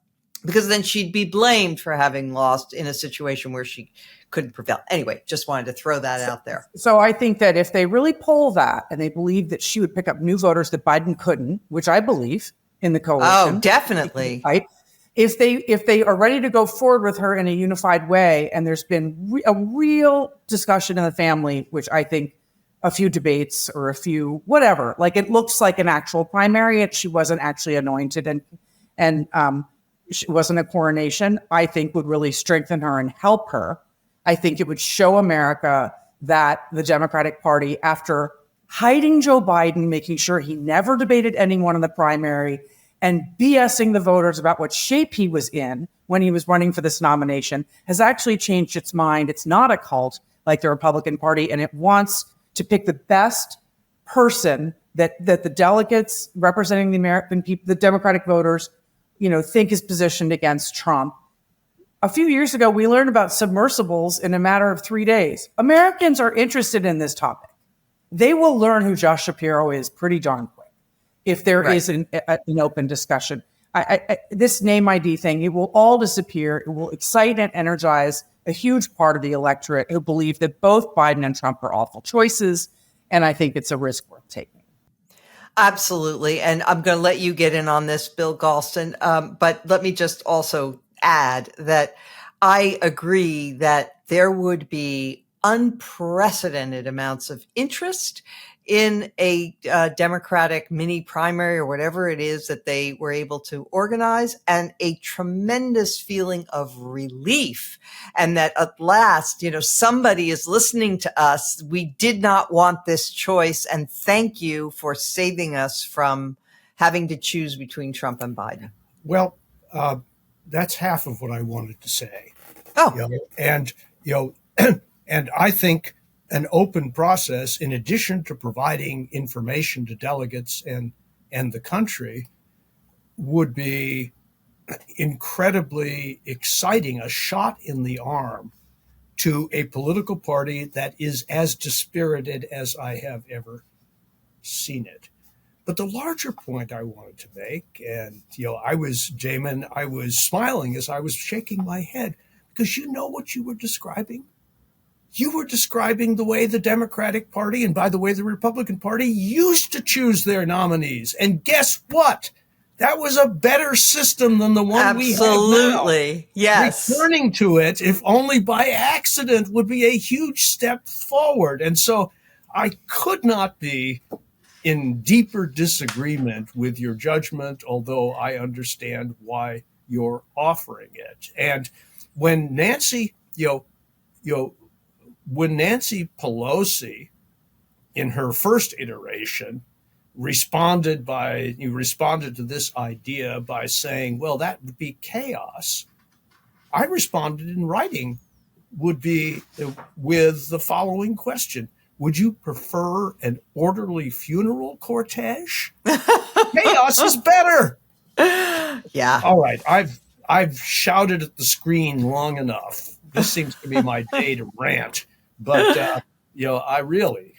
because then she'd be blamed for having lost in a situation where she couldn't prevail. Anyway, just wanted to throw that out there. So I think that if they really poll that and they believe that she would pick up new voters that Biden couldn't, which I believe in the coalition. Oh, definitely. Right? If they are ready to go forward with her in a unified way, and there's been a real discussion in the family, which I think a few debates or a few whatever, like it looks like an actual primary, and she wasn't actually anointed and it wasn't a coronation, I think would really strengthen her and help her. I think it would show America that the Democratic Party, after hiding Joe Biden, making sure he never debated anyone in the primary, and BSing the voters about what shape he was in when he was running for this nomination, has actually changed its mind. It's not a cult like the Republican Party, and it wants to pick the best person that the delegates representing the American people, the Democratic voters, think is positioned against Trump. A few years ago, we learned about submersibles in a matter of 3 days. Americans are interested in this topic. They will learn who Josh Shapiro is pretty darn quick if there is an open discussion. This name ID thing, it will all disappear. It will excite and energize a huge part of the electorate who believe that both Biden and Trump are awful choices. And I think it's a risk worth taking. Absolutely. And I'm going to let you get in on this, Bill Galston. But let me just also add that I agree that there would be unprecedented amounts of interest in a Democratic mini primary or whatever it is that they were able to organize, and a tremendous feeling of relief. And that at last, somebody is listening to us. We did not want this choice. And thank you for saving us from having to choose between Trump and Biden. Well, that's half of what I wanted to say. Oh, and I think an open process, in addition to providing information to delegates and the country, would be incredibly exciting, a shot in the arm to a political party that is as dispirited as I have ever seen it. But the larger point I wanted to make, and I was smiling as I was shaking my head, because you know what you were describing? You were describing the way the Democratic Party, and by the way, the Republican Party, used to choose their nominees. And guess what? That was a better system than the one we have now. Absolutely. Yes. Returning to it, if only by accident, would be a huge step forward. And so I could not be in deeper disagreement with your judgment, although I understand why you're offering it. And when Nancy Pelosi, in her first iteration, responded to this idea by saying, well, that would be chaos, I responded in writing with the following question: would you prefer an orderly funeral cortege? Chaos is better. Yeah. All right. I've shouted at the screen long enough. This seems to be my day to rant. But I really,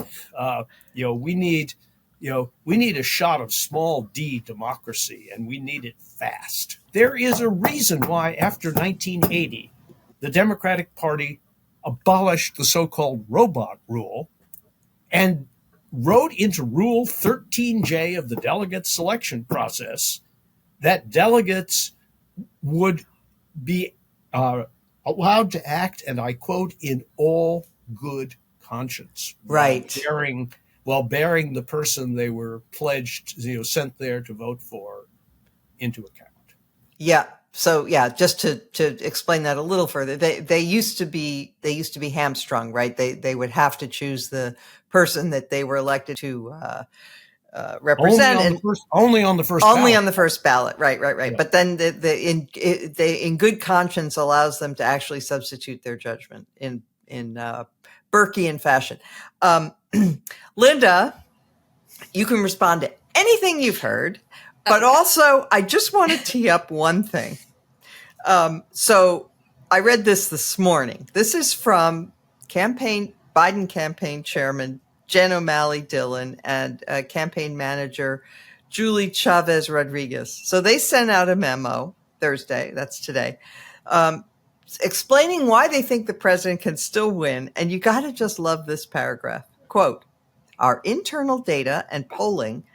we need a shot of small d democracy, and we need it fast. There is a reason why, after 1980, the Democratic Party abolished the so-called robot rule and wrote into Rule 13J of the delegate selection process that delegates would be allowed to act, and I quote, in all good conscience, right, while bearing the person they were pledged, sent there to vote for, into account. Yeah. So yeah, just to explain that a little further, they used to be hamstrung, right? They would have to choose the person that they were elected to represent, only on the first only ballot. on the first ballot, right. Yeah. But then they in good conscience allows them to actually substitute their judgment in Burkean fashion. Linda, you can respond to anything you've heard, but also I just want to tee up one thing. So I read this morning. This is from Biden campaign chairman Jen O'Malley Dillon and campaign manager Julie Chavez Rodriguez. So they sent out a memo Thursday, that's today, explaining why they think the president can still win. And you got to just love this paragraph. Quote, our internal data and polling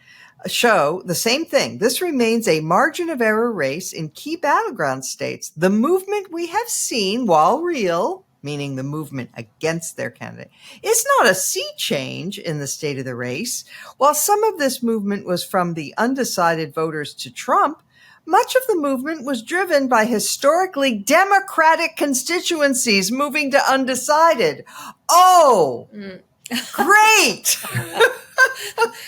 show the same thing. This remains a margin of error race in key battleground states. The movement we have seen, while real, meaning the movement against their candidate, is not a sea change in the state of the race. While some of this movement was from the undecided voters to Trump, much of the movement was driven by historically Democratic constituencies moving to undecided. Oh, great.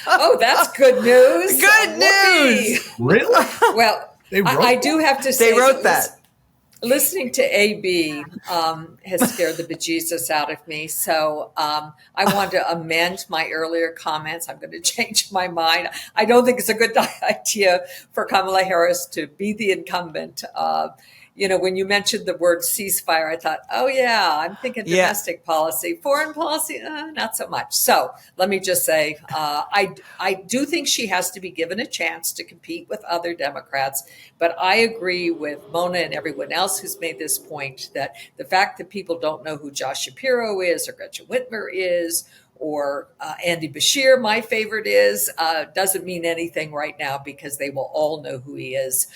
Oh, that's good news. Good news. Really? Well, I do have to say, they wrote that. Listening to AB has scared the bejesus out of me. So I want to amend my earlier comments. I'm going to change my mind. I don't think it's a good idea for Kamala Harris to be the incumbent. When you mentioned the word ceasefire, I thought, oh, yeah, I'm thinking domestic policy, foreign policy, not so much. So let me just say, I do think she has to be given a chance to compete with other Democrats. But I agree with Mona and everyone else who's made this point that the fact that people don't know who Josh Shapiro is or Gretchen Whitmer is, or Andy Bashir, my favorite is, doesn't mean anything right now because they will all know who he is,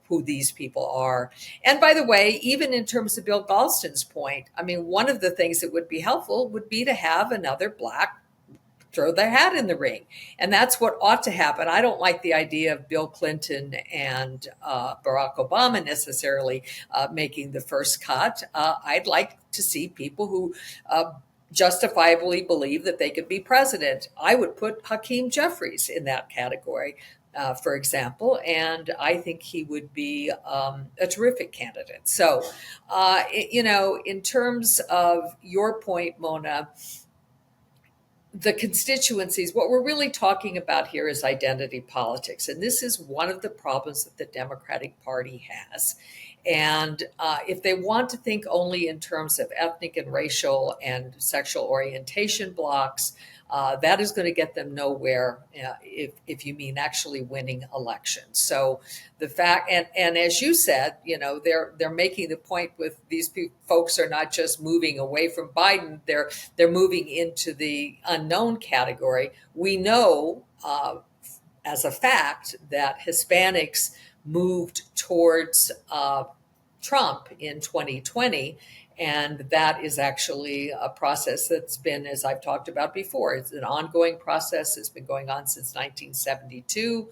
who these people are. And by the way, even in terms of Bill Galston's point, I mean, one of the things that would be helpful would be to have another Black throw their hat in the ring. And that's what ought to happen. I don't like the idea of Bill Clinton and Barack Obama necessarily making the first cut. I'd like to see people who justifiably believe that they could be president. I would put Hakeem Jeffries in that category, for example, and I think he would be a terrific candidate. So, in terms of your point, Mona, the constituencies, what we're really talking about here is identity politics. And this is one of the problems that the Democratic Party has. And if they want to think only in terms of ethnic and racial and sexual orientation blocks, that is going to get them nowhere if you mean actually winning elections. So the fact, and as you said, they're making the point with these folks are not just moving away from Biden, they're moving into the unknown category. We know as a fact that Hispanics moved towards Trump in 2020. And that is actually a process that's been, as I've talked about before, it's an ongoing process. It's been going on since 1972,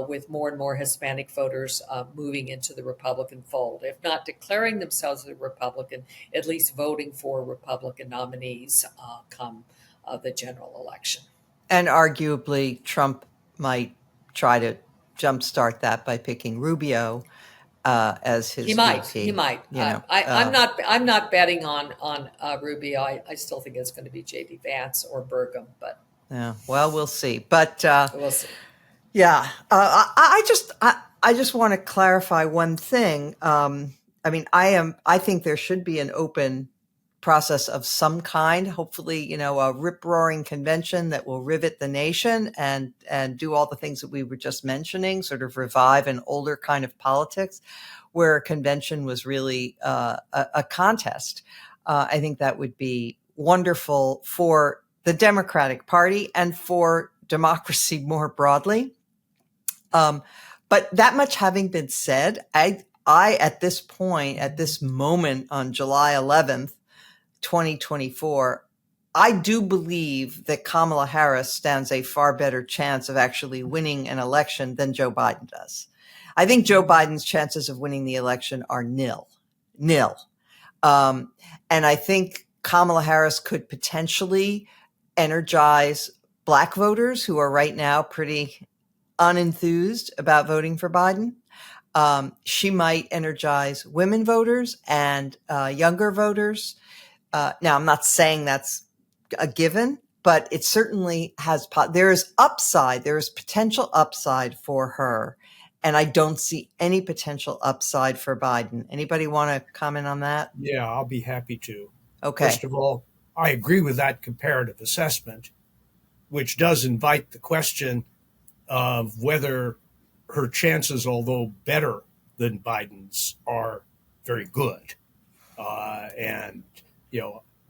with more and more Hispanic voters moving into the Republican fold. If not declaring themselves a Republican, at least voting for Republican nominees come the general election. And arguably, Trump might try to jumpstart that by picking Rubio as his VP. He might. I'm not betting on Rubio. I still think it's going to be J.D. Vance or Burgum, but well, we'll see. But we'll see. Yeah, I just want to clarify one thing. I think there should be an open process of some kind, hopefully, a rip-roaring convention that will rivet the nation and do all the things that we were just mentioning, sort of revive an older kind of politics where a convention was really a contest. I think that would be wonderful for the Democratic Party and for democracy more broadly. But that much having been said, I at this point, at this moment on July 11th, 2024, I do believe that Kamala Harris stands a far better chance of actually winning an election than Joe Biden does. I think Joe Biden's chances of winning the election are nil. And I think Kamala Harris could potentially energize Black voters who are right now pretty unenthused about voting for Biden. She might energize women voters and younger voters. Now, I'm not saying that's a given, but it certainly has, there is potential upside for her. And I don't see any potential upside for Biden. Anybody want to comment on that? Yeah, I'll be happy to. Okay. First of all, I agree with that comparative assessment, which does invite the question of whether her chances, although better than Biden's, are very good. And,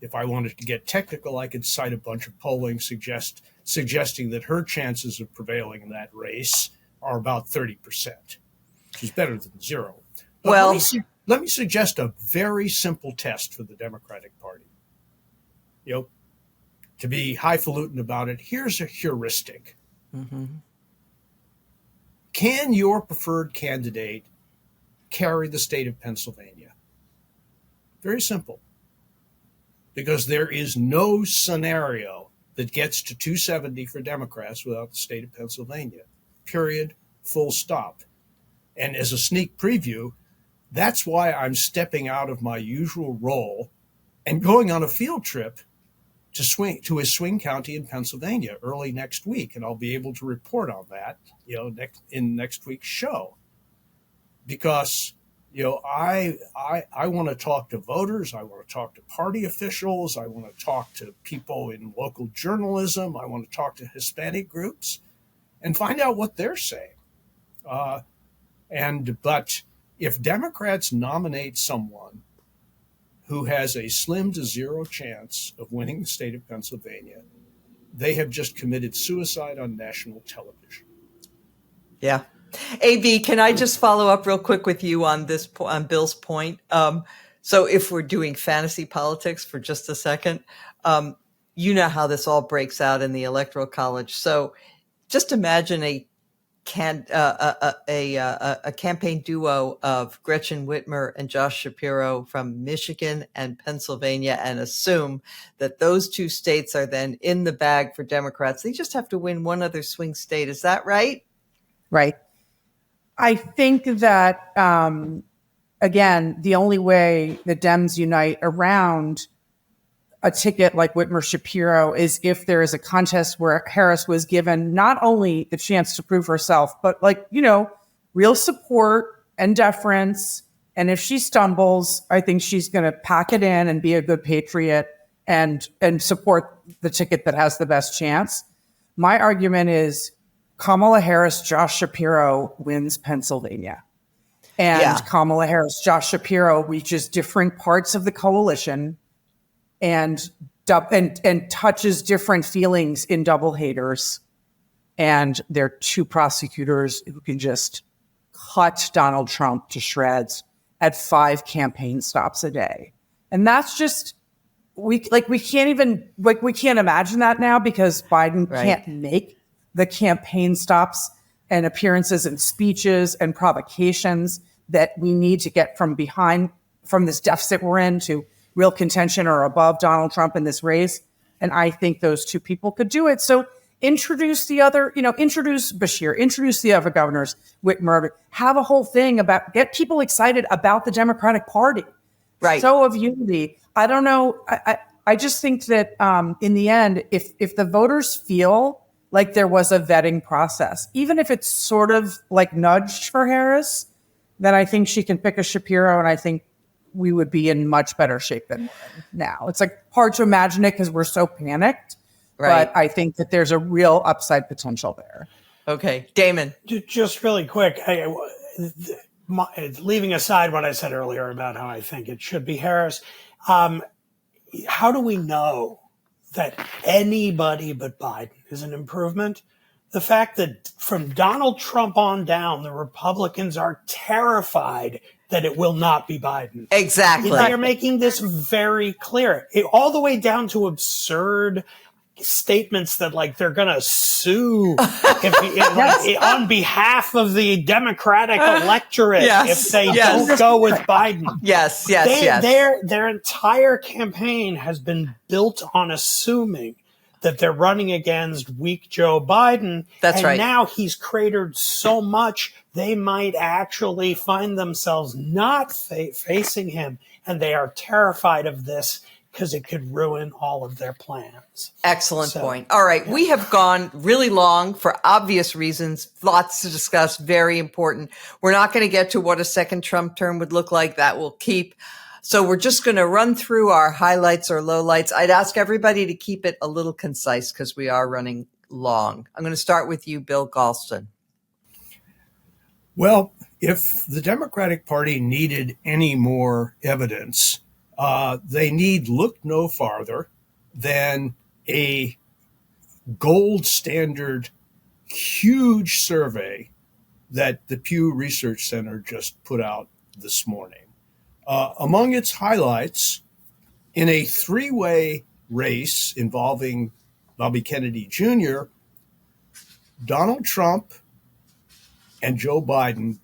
if I wanted to get technical, I could cite a bunch of polling suggesting that her chances of prevailing in that race are about 30%, which is better than zero. But well, let me suggest a very simple test for the Democratic Party. To be highfalutin about it, here's a heuristic. Mm-hmm. Can your preferred candidate carry the state of Pennsylvania? Very simple. Because there is no scenario that gets to 270 for Democrats without the state of Pennsylvania. Period. Full stop. And as a sneak preview, that's why I'm stepping out of my usual role and going on a field trip to a swing county in Pennsylvania early next week. And I'll be able to report on that, in next week's show. Because, I want to talk to voters. I want to talk to party officials. I want to talk to people in local journalism. I want to talk to Hispanic groups and find out what they're saying. But if Democrats nominate someone who has a slim to zero chance of winning the state of Pennsylvania, they have just committed suicide on national television. Yeah. AB, can I just follow up real quick with you on this, on Bill's point? So if we're doing fantasy politics for just a second, you know how this all breaks out in the Electoral College. So just imagine a campaign duo of Gretchen Whitmer and Josh Shapiro from Michigan and Pennsylvania, and assume that those two states are then in the bag for Democrats. They just have to win one other swing state. Is that right? Right. I think that, again, the only way the Dems unite around a ticket like Whitmer Shapiro is if there is a contest where Harris was given not only the chance to prove herself, but real support and deference. And if she stumbles, I think she's going to pack it in and be a good patriot and support the ticket that has the best chance. My argument is Kamala Harris, Josh Shapiro wins Pennsylvania. And Kamala Harris, Josh Shapiro reaches different parts of the coalition and touches different feelings in double haters. And they're two prosecutors who can just cut Donald Trump to shreds at 5 campaign stops a day. And that's just, we can't imagine that now because Biden can't make the campaign stops and appearances and speeches and provocations that we need to get from this deficit we're in to real contention or above Donald Trump in this race. And I think those two people could do it. So introduce introduce Bashir, introduce the other governors, Whitmer, have a whole thing get people excited about the Democratic Party. Right. So of unity. I don't know. I just think that in the end, if the voters feel like there was a vetting process, even if it's sort of like nudged for Harris, then I think she can pick a Shapiro, and I think we would be in much better shape than now. It's hard to imagine it because we're so panicked, but I think that there's a real upside potential there. Okay. Damon. Just really quick, leaving aside what I said earlier about how I think it should be Harris, how do we know that anybody but Biden is an improvement? The fact that from Donald Trump on down, the Republicans are terrified that it will not be Biden. Exactly. They are making this very clear, all the way down to absurd statements that like they're going to sue on behalf of the Democratic electorate if they don't go with Biden. Yes. Their entire campaign has been built on assuming that they're running against weak Joe Biden. That's right. And now he's cratered so much, they might actually find themselves not facing him. And they are terrified of this because it could ruin all of their plans. Excellent point. All right. We have gone really long for obvious reasons. Lots to discuss. Very important. We're not going to get to what a second Trump term would look like. That will keep. So we're just going to run through our highlights or lowlights. I'd ask everybody to keep it a little concise because we are running long. I'm going to start with you, Bill Galston. Well, if the Democratic Party needed any more evidence, they need look no farther than a gold standard, huge survey that the Pew Research Center just put out this morning. Among its highlights, in a three-way race involving Bobby Kennedy Jr., Donald Trump and Joe Biden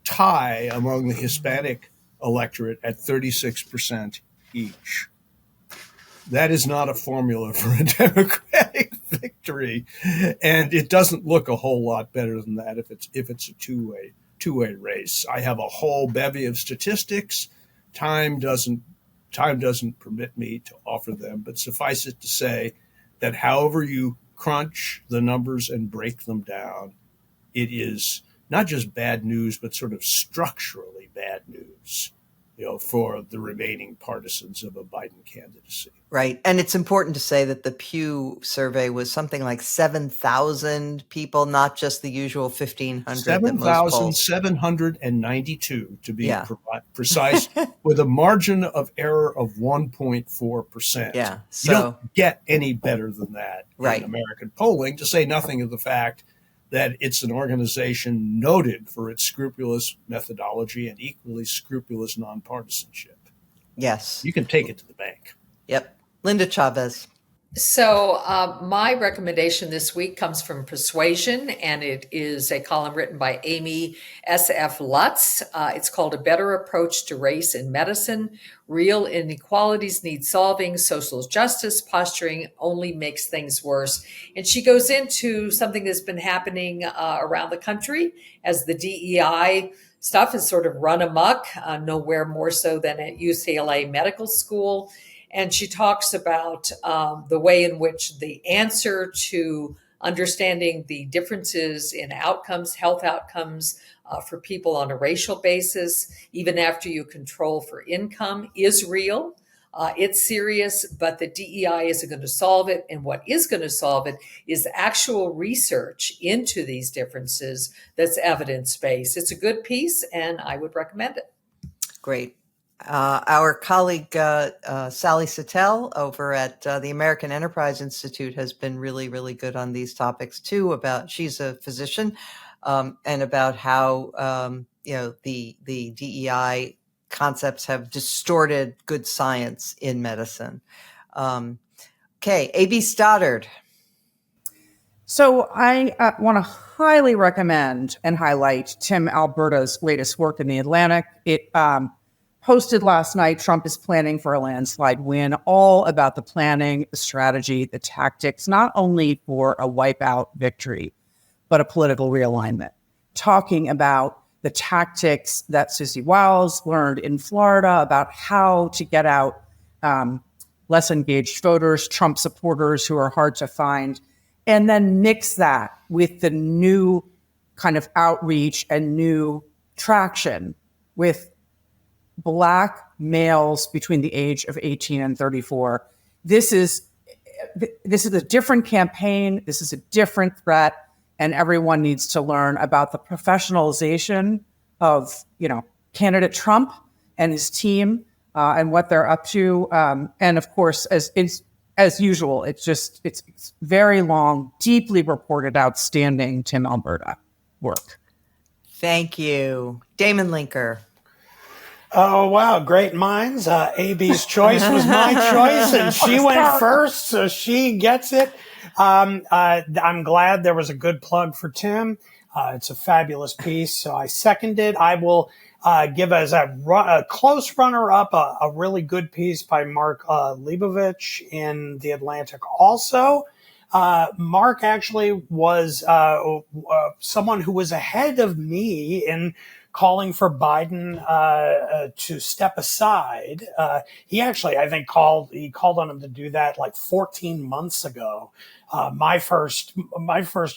tie among the Hispanic electorate at 36% each. That is not a formula for a Democratic victory, and it doesn't look a whole lot better than that if it's a two-way race. I have a whole bevy of statistics. Time doesn't permit me to offer them, but suffice it to say that however you crunch the numbers and break them down, it is not just bad news, but sort of structurally bad news, for the remaining partisans of a Biden candidacy. Right. And it's important to say that the Pew survey was something like 7,000 people, not just the usual 1,500. 7,792 to be precise, with a margin of error of 1.4%. Yeah. So you don't get any better than that in American polling, to say nothing of the fact that it's an organization noted for its scrupulous methodology and equally scrupulous nonpartisanship. Yes. You can take it to the bank. Yep. Linda Chavez. So my recommendation this week comes from Persuasion, and it is a column written by Amy S.F. Lutz. It's called A Better Approach to Race in Medicine. Real inequalities need solving. Social justice posturing only makes things worse. And she goes into something that's been happening around the country as the DEI stuff has sort of run amok, nowhere more so than at UCLA Medical School. And she talks about the way in which the answer to understanding the differences in outcomes, health outcomes for people on a racial basis, even after you control for income, is real. It's serious, but the DEI isn't going to solve it. And what is going to solve it is actual research into these differences that's evidence-based. It's a good piece, and I would recommend it. Great. Our colleague, Sally Sattel over at the American Enterprise Institute has been really, really good on these topics too. She's a physician, and about how, the DEI concepts have distorted good science in medicine. Okay. A.B. Stoddard. So I want to highly recommend and highlight Tim Alberta's latest work in The Atlantic. It, posted last night, Trump is planning for a landslide win, all about the planning, the strategy, the tactics, not only for a wipeout victory, but a political realignment. Talking about the tactics that Susie Wiles learned in Florida about how to get out less engaged voters, Trump supporters who are hard to find, and then mix that with the new kind of outreach and new traction with Black males between the age of 18 and 34. This is a different campaign. This is a different threat, and everyone needs to learn about the professionalization of, candidate Trump and his team and what they're up to. And of course, as usual, it's very long, deeply reported, outstanding Tim Alberta work. Thank you, Damon Linker. Oh, wow. Great minds. AB's choice was my choice, and she went first, so she gets it. I'm glad there was a good plug for Tim. It's a fabulous piece, so I second it. I will give as a close runner-up a really good piece by Mark Leibovich in The Atlantic also. Mark actually was someone who was ahead of me in calling for Biden to step aside. He actually, I think, called on him to do that like 14 months ago. My first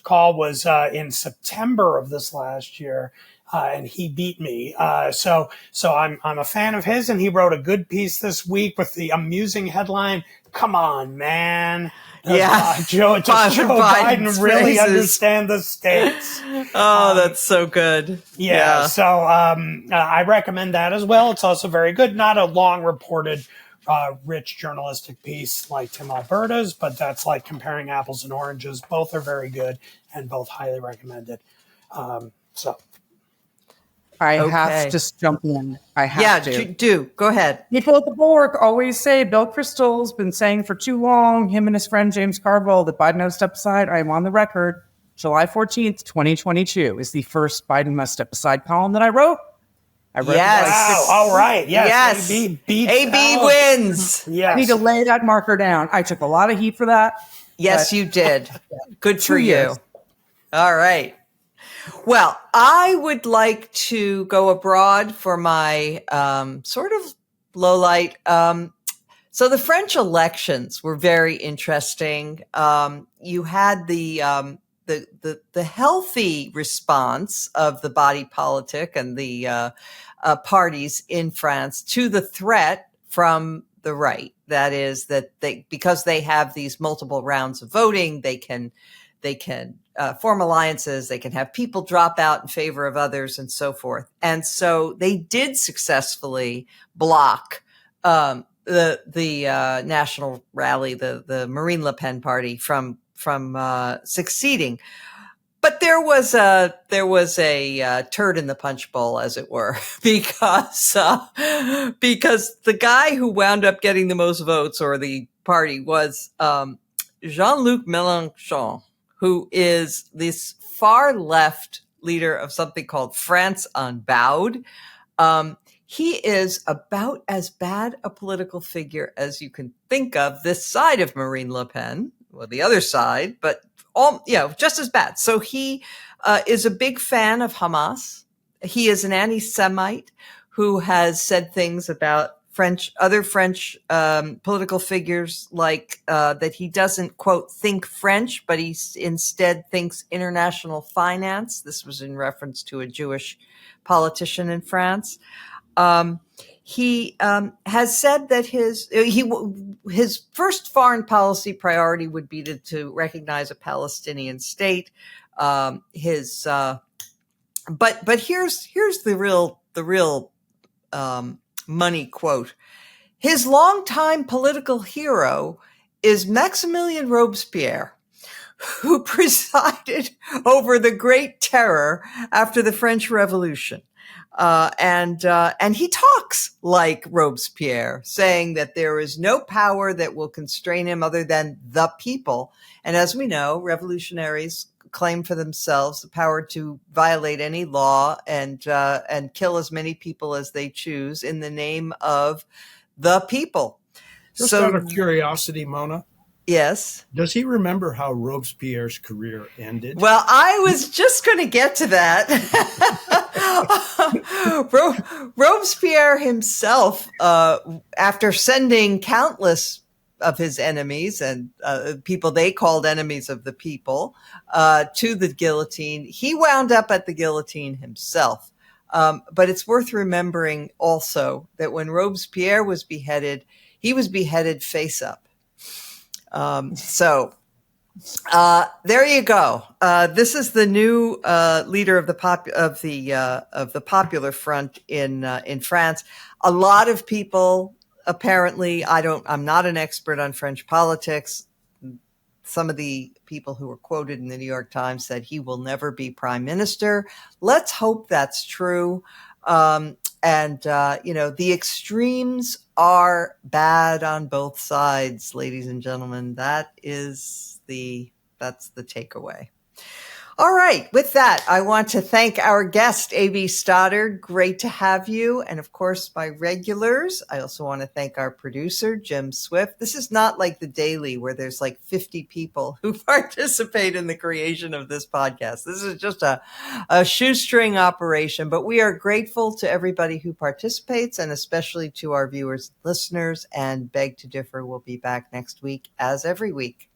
call was in September of this last year. And he beat me. So I'm a fan of his, and he wrote a good piece this week with the amusing headline, "Come on, man." Does Joe Biden really understand the stakes? Oh, that's so good. Yeah. So I recommend that as well. It's also very good. Not a long reported, rich journalistic piece like Tim Alberta's, but that's like comparing apples and oranges. Both are very good and both highly recommended. I have to just jump in. I have to. Do. Go ahead. People at the Bulwark always say Bill Kristol's been saying for too long, him and his friend James Carville, that Biden must step aside. I am on the record. July 14th, 2022 is the first Biden must step aside column that I wrote. Yes. Wow. All right. Yes. AB wins. Yes. I need to lay that marker down. I took a lot of heat for that. Yes, you did. Good for 2 years. you. All right. Well, I would like to go abroad for my sort of low light. So the French elections were very interesting. You had the healthy response of the body politic and the parties in France to the threat from the right. That is that because they have these multiple rounds of voting, they can form alliances, they can have people drop out in favor of others and so forth. And so they did successfully block the national rally, the Marine Le Pen party from succeeding. But there was a turd in the punch bowl, as it were, because the guy who wound up getting the most votes, or the party, was Jean-Luc Mélenchon, who is this far left leader of something called France Unbowed. He is about as bad a political figure as you can think of this side of Marine Le Pen, well, the other side, but just as bad. So he is a big fan of Hamas. He is an anti-Semite who has said things about other French political figures, like that he doesn't, quote, think French, but he instead thinks international finance. This was in reference to a Jewish politician in France. He has said that his first foreign policy priority would be to recognize a Palestinian state. But here's the real money quote. His longtime political hero is Maximilien Robespierre, who presided over the Great Terror after the French Revolution. And he talks like Robespierre, saying that there is no power that will constrain him other than the people. And as we know, revolutionaries claim for themselves the power to violate any law and kill as many people as they choose in the name of the people. Just out of curiosity, Mona. Yes. Does he remember how Robespierre's career ended? Well, I was just going to get to that. Robespierre himself, after sending countless of his enemies and people they called enemies of the people to the guillotine, he wound up at the guillotine himself. But it's worth remembering also that when Robespierre was beheaded, he was beheaded face up. So there you go. This is the new leader of the Popular Front in France. A lot of people, apparently, I'm not an expert on French politics. Some of the people who were quoted in the New York Times said he will never be prime minister. Let's hope that's true. And, the extremes are bad on both sides, ladies and gentlemen. That's the takeaway. All right. With that, I want to thank our guest, A.B. Stoddard. Great to have you. And of course, my regulars. I also want to thank our producer, Jim Swift. This is not like The Daily where there's like 50 people who participate in the creation of this podcast. This is just a shoestring operation, but we are grateful to everybody who participates and especially to our viewers, listeners, and Beg to Differ will be back next week as every week.